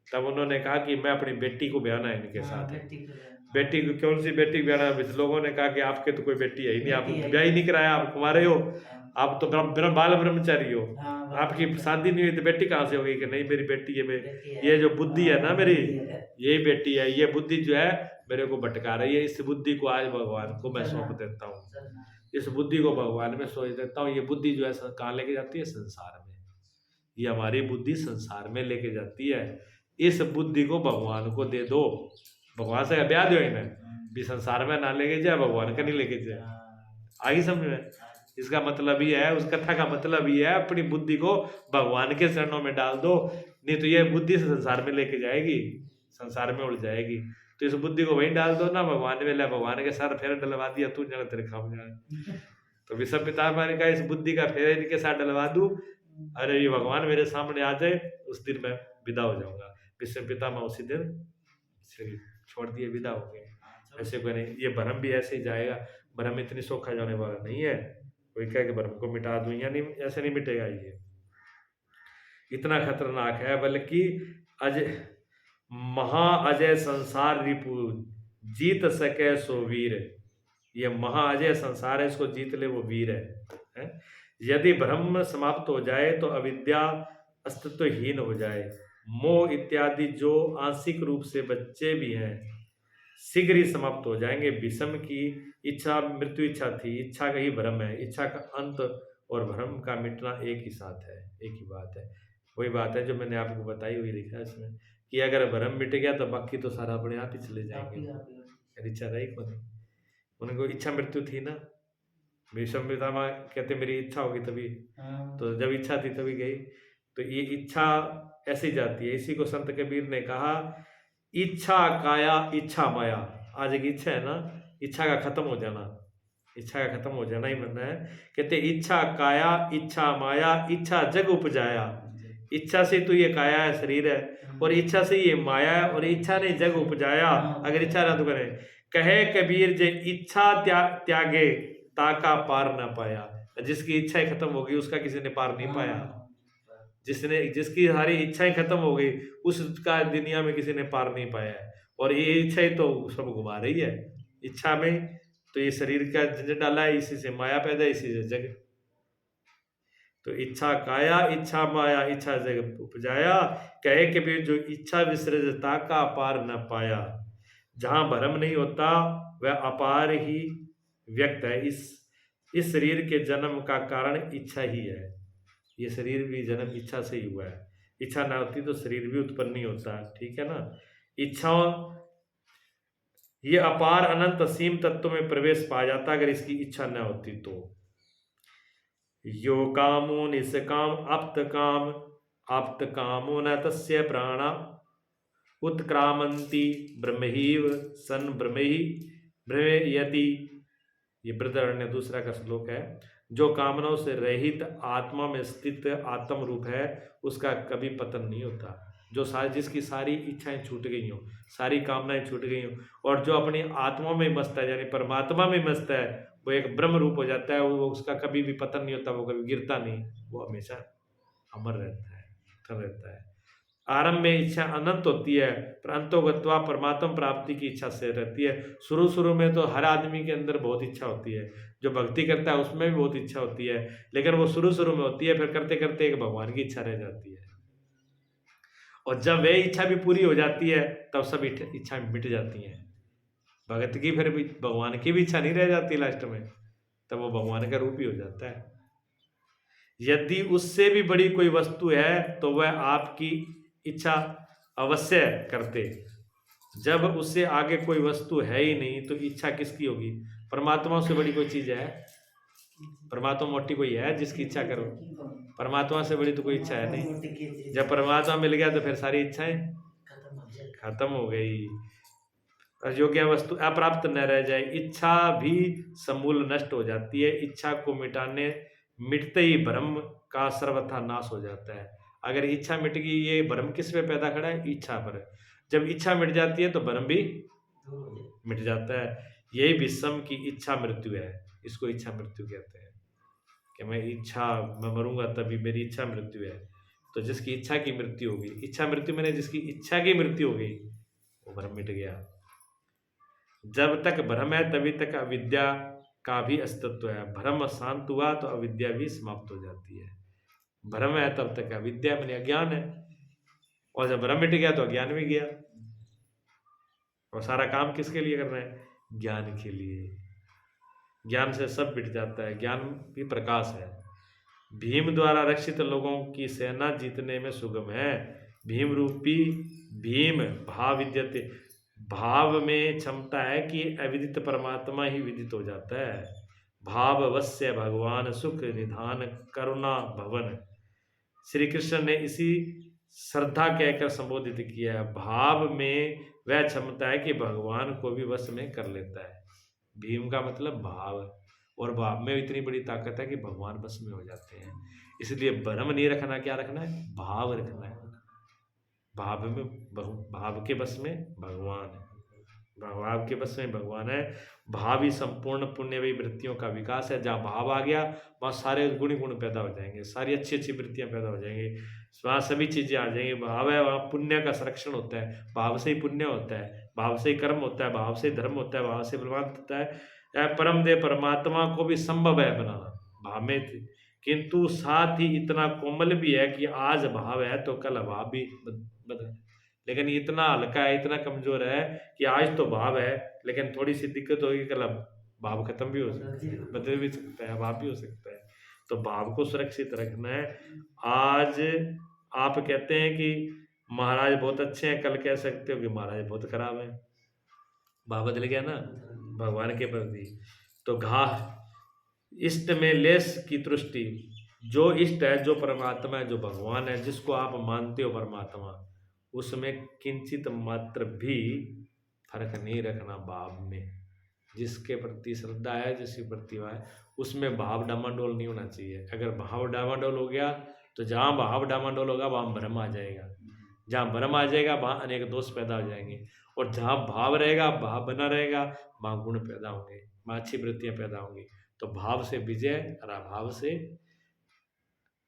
तब उन्होंने कहा कि मैं अपनी बेटी को ब्याहना है इनके साथ। बेटी को, कौन सी बेटी को ब्याहना है? लोगों ने कहा कि आपके तो कोई बेटी है ही नहीं, आप ब्याह ही नहीं कराया, आप कुंवारे हो, आप तो बाल ब्रह्मचारी हो, आपकी शादी नहीं हुई तो बेटी कहाँ से होगी? कि नहीं मेरी बेटी है, ये जो बुद्धि है ना मेरी, यही बेटी है। ये बुद्धि जो है मेरे को भटका रही है, इस बुद्धि को आज भगवान को मैं सौंप देता हूँ। इस बुद्धि को भगवान में सौंप देता हूँ। ये बुद्धि जो है कहाँ लेके जाती है? संसार में। ये हमारी बुद्धि संसार में लेके जाती है। इस बुद्धि को भगवान को दे दो। भगवान से ब्याह दो इन्हें भी, संसार में ना लेके जाए, भगवान का नहीं लेके जाए। आगे समझ में? इसका मतलब ये है, उस कथा का मतलब ये है, अपनी बुद्धि को भगवान के चरणों में डाल दो, नहीं तो ये बुद्धि से संसार में लेके जाएगी, संसार में उड़ जाएगी। तो इस बुद्धि को वहीं डाल दो ना भगवान में। भगवान के साथ फेर डलवा दिया, तू जाने तेरे काम जाए। तो विषम पितामह ने कहा इस बुद्धि का फेर इनके साथ डलवा दूं, अरे ये भगवान मेरे सामने आ जाए, उस दिन मैं विदा हो जाऊंगा। विषम पितामह उसी दिन शरीर छोड़ दिए, विदा हो गए। ऐसे कोई नहीं, ये भ्रम भी ऐसे ही जाएगा। भ्रम इतनी सोखा जाने वाला नहीं है। कोई कहे कि भ्रम को मिटा दूं, या नहीं, ऐसे नहीं मिटेगा। ये इतना खतरनाक है। बल्कि अजय महा अजय संसार रिपु जीत सके सो वीर। ये महा अजय संसार है, इसको जीत ले वो वीर है? यदि भ्रम समाप्त हो जाए तो अविद्या अस्तित्वहीन हो जाए। मोह इत्यादि जो आंशिक रूप से बच्चे भी हैं शीघ्र ही समाप्त हो जाएंगे। विषम की इच्छा मृत्यु इच्छा थी, इच्छा का ही भ्रम है। इच्छा का अंत और भ्रम का मिटना एक ही साथ है, एक ही बात है। वही बात है जो मैंने आपको बताई हुई, लिखा है इसमें कि अगर भ्रम मिट गया तो बाकी तो सारा अपने आप ही चले जाएंगे। इच्छा रही को नहीं, उनको इच्छा मृत्यु थी ना। विषम पितामह कहते मेरी इच्छा होगी तभी, तो जब इच्छा थी तभी गई। तो ये इच्छा ऐसी जाती है। इसी को संत कबीर ने कहा, इच्छा काया इच्छा माया। आज एक इच्छा है ना, इच्छा का खत्म हो जाना, इच्छा का खत्म हो जाना ही बनना है। कहते इच्छा काया इच्छा माया, इच्छा जग उपजाया। इच्छा से तो ये काया है, शरीर है, और इच्छा से ये माया है, और इच्छा ने जग उपजाया। अगर इच्छा ना तो करे, कहे कबीर जे इच्छा त्यागे ताका पार ना पाया। जिसकी इच्छाएं खत्म हो गई उसका किसी ने पार नहीं पाया। जिसकी सारी इच्छाएं खत्म हो गई उसका दुनिया में किसी ने पार नहीं पाया है। और ये इच्छाएं तो सब घुमा रही है। इच्छा में तो ये शरीर का झंझट डाला है, इसी से माया पैदा, इसी से जग। तो इच्छा काया इच्छा माया, इच्छा जग उपजाया। कहे कि भी जो इच्छा विसर्जता का पार न पाया। जहां भ्रम नहीं होता वह अपार ही व्यक्त है। इस शरीर के जन्म का कारण इच्छा ही है। ये शरीर भी जन्म इच्छा से ही हुआ है। इच्छा ना होती तो शरीर भी उत्पन्न नहीं होता, ठीक है ना। इच्छा ये अपार अनंत असीम तत्व में प्रवेश पा जाता अगर इसकी इच्छा न होती तो। यो कामो निष्काम आप्त कामो न तस्य प्राणा उत्क्रामंती ब्रह्मैव सन ब्रह्मयति। ये बृहदारण्य दूसरा का श्लोक है। जो कामनाओं से रहित आत्मा में स्थित आत्म रूप है उसका कभी पतन नहीं होता। जो जिसकी सारी इच्छाएं छूट गई हो, सारी कामनाएं छूट गई हो, और जो अपनी आत्मा में मस्त है यानी परमात्मा में मस्त है, वो एक ब्रह्म रूप हो जाता है। वो उसका कभी भी पतन नहीं होता, वो कभी गिरता नहीं, वो हमेशा अमर रहता है, स्थिर रहता है। आरंभ में इच्छा अनंत होती है, पर अंतोगत्वा परमात्मा प्राप्ति की इच्छा से रहती है। शुरू शुरू में तो हर आदमी के अंदर बहुत इच्छा होती है, जो भक्ति करता है उसमें भी बहुत इच्छा होती है, लेकिन वो शुरू शुरू में होती है, फिर करते करते एक भगवान की इच्छा रह जाती है। और जब वह इच्छा भी पूरी हो जाती है तब सब इच्छा मिट जाती हैं। भगत की फिर भी भगवान की भी इच्छा नहीं रह जाती लास्ट में, तब वो भगवान का रूप ही हो जाता है। यदि उससे भी बड़ी कोई वस्तु है तो वह आपकी इच्छा अवश्य करते। जब उससे आगे कोई वस्तु है ही नहीं तो इच्छा किसकी होगी? परमात्मा से बड़ी कोई चीज है? परमात्मा मोटी कोई है जिसकी इच्छा करो? परमात्मा से बड़ी तो कोई इच्छा है नहीं। जब परमात्मा मिल गया तो फिर सारी इच्छाएं खत्म हो गई। अयोग्य वस्तु अप्राप्त न रह जाए, इच्छा भी समूल नष्ट हो जाती है। इच्छा को मिटते ही भ्रम का सर्वथा नाश हो जाता है। अगर इच्छा मिट गई, ये भ्रम किस पे पैदा खड़ा है? इच्छा पर। जब इच्छा मिट जाती है तो भ्रम भी मिट जाता है। यही विषम की इच्छा मृत्यु है। इसको इच्छा मृत्यु कहते हैं कि मैं मरूंगा तभी मेरी इच्छा मृत्यु है। तो जिसकी इच्छा की मृत्यु होगी, इच्छा मृत्यु मैंने जिसकी इच्छा की मृत्यु हो गई, वो भ्रम मिट गया। जब तक भ्रम है तभी तक अविद्या का भी अस्तित्व है। भ्रम शांत हुआ तो अविद्या भी समाप्त हो जाती है। भ्रम है तब तक अविद्या मैंने अज्ञान है, और जब भ्रम मिट गया तो अज्ञान भी गया। और सारा काम किसके लिए कर रहे हैं? ज्ञान के लिए। ज्ञान से सब मिट जाता है। ज्ञान भी प्रकाश है। भीम द्वारा रक्षित लोगों की सेना जीतने में सुगम है। भीम रूपी भीम भाव विद्यते, भाव में क्षमता है कि अविदित परमात्मा ही विदित हो जाता है। भाववश्य भगवान सुख निधान करुणा भवन, श्री कृष्ण ने इसी श्रद्धा कहकर संबोधित किया है। भाव में वह क्षमता है कि भगवान को भी वश में कर लेता है। भीम का मतलब भाव, और भाव में इतनी बड़ी ताकत है कि भगवान वश में हो जाते हैं। इसलिए भ्रम नहीं रखना, क्या रखना है? भाव रखना है। भाव के बस में भगवान है। भाव के बस में भगवान है। भाव ही संपूर्ण पुण्यमयी वृत्तियों का विकास है। जहाँ भाव आ गया वहाँ सारे गुण पैदा हो जाएंगे, सारी अच्छी अच्छी वृत्तियां पैदा हो जाएंगी, वहाँ सभी चीजें आ जाएंगी। भाव है, वहाँ पुण्य का संरक्षण होता है। भाव से ही पुण्य होता है, भाव से ही कर्म होता है, भाव से ही धर्म होता है, भाव से बलवान होता है। परम दे परमात्मा को भी संभव है बनाना भाव में, किंतु साथ ही इतना कोमल भी है कि आज भाव है तो कल अभाव भी बदल। लेकिन इतना हल्का है, इतना कमजोर है कि आज तो भाव है, लेकिन थोड़ी सी दिक्कत होगी, कल भाव खत्म भी हो सकता है, बदल भी सकता है, भाव भी हो सकता है। तो भाव को सुरक्षित रखना है। आज आप कहते हैं कि महाराज बहुत अच्छे हैं, कल कह सकते हो कि महाराज बहुत खराब है। भाव बदल गया ना भगवान के प्रति। तो इष्ट में लेस की तुष्टि, जो इष्ट है, जो परमात्मा है, जो भगवान है, जिसको आप मानते हो परमात्मा, उसमें किंचित मात्र भी फर्क नहीं रखना भाव में। जिसके प्रति श्रद्धा है, जिसकी प्रतिभा है, उसमें भाव डामाडोल नहीं होना चाहिए। अगर भाव डामाडोल हो गया तो जहाँ भाव डामाडोल होगा वहाँ भ्रम आ जाएगा, जहाँ भ्रम आ जाएगा वहाँ अनेक दोष पैदा हो जाएंगे, और जहाँ भाव रहेगा, भाव बना रहेगा, वहाँ गुण पैदा होंगे, वहाँ अच्छी वृत्तियाँ पैदा होंगी। तो भाव से विजय और अभाव से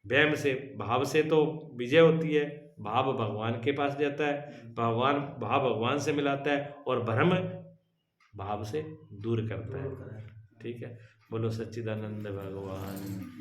वहम से, भाव से तो विजय होती है, भाव भगवान के पास जाता है, भाव भगवान से मिलाता है, और भ्रम भाव से दूर करता है। ठीक है, बोलो सच्चिदानंद भगवान।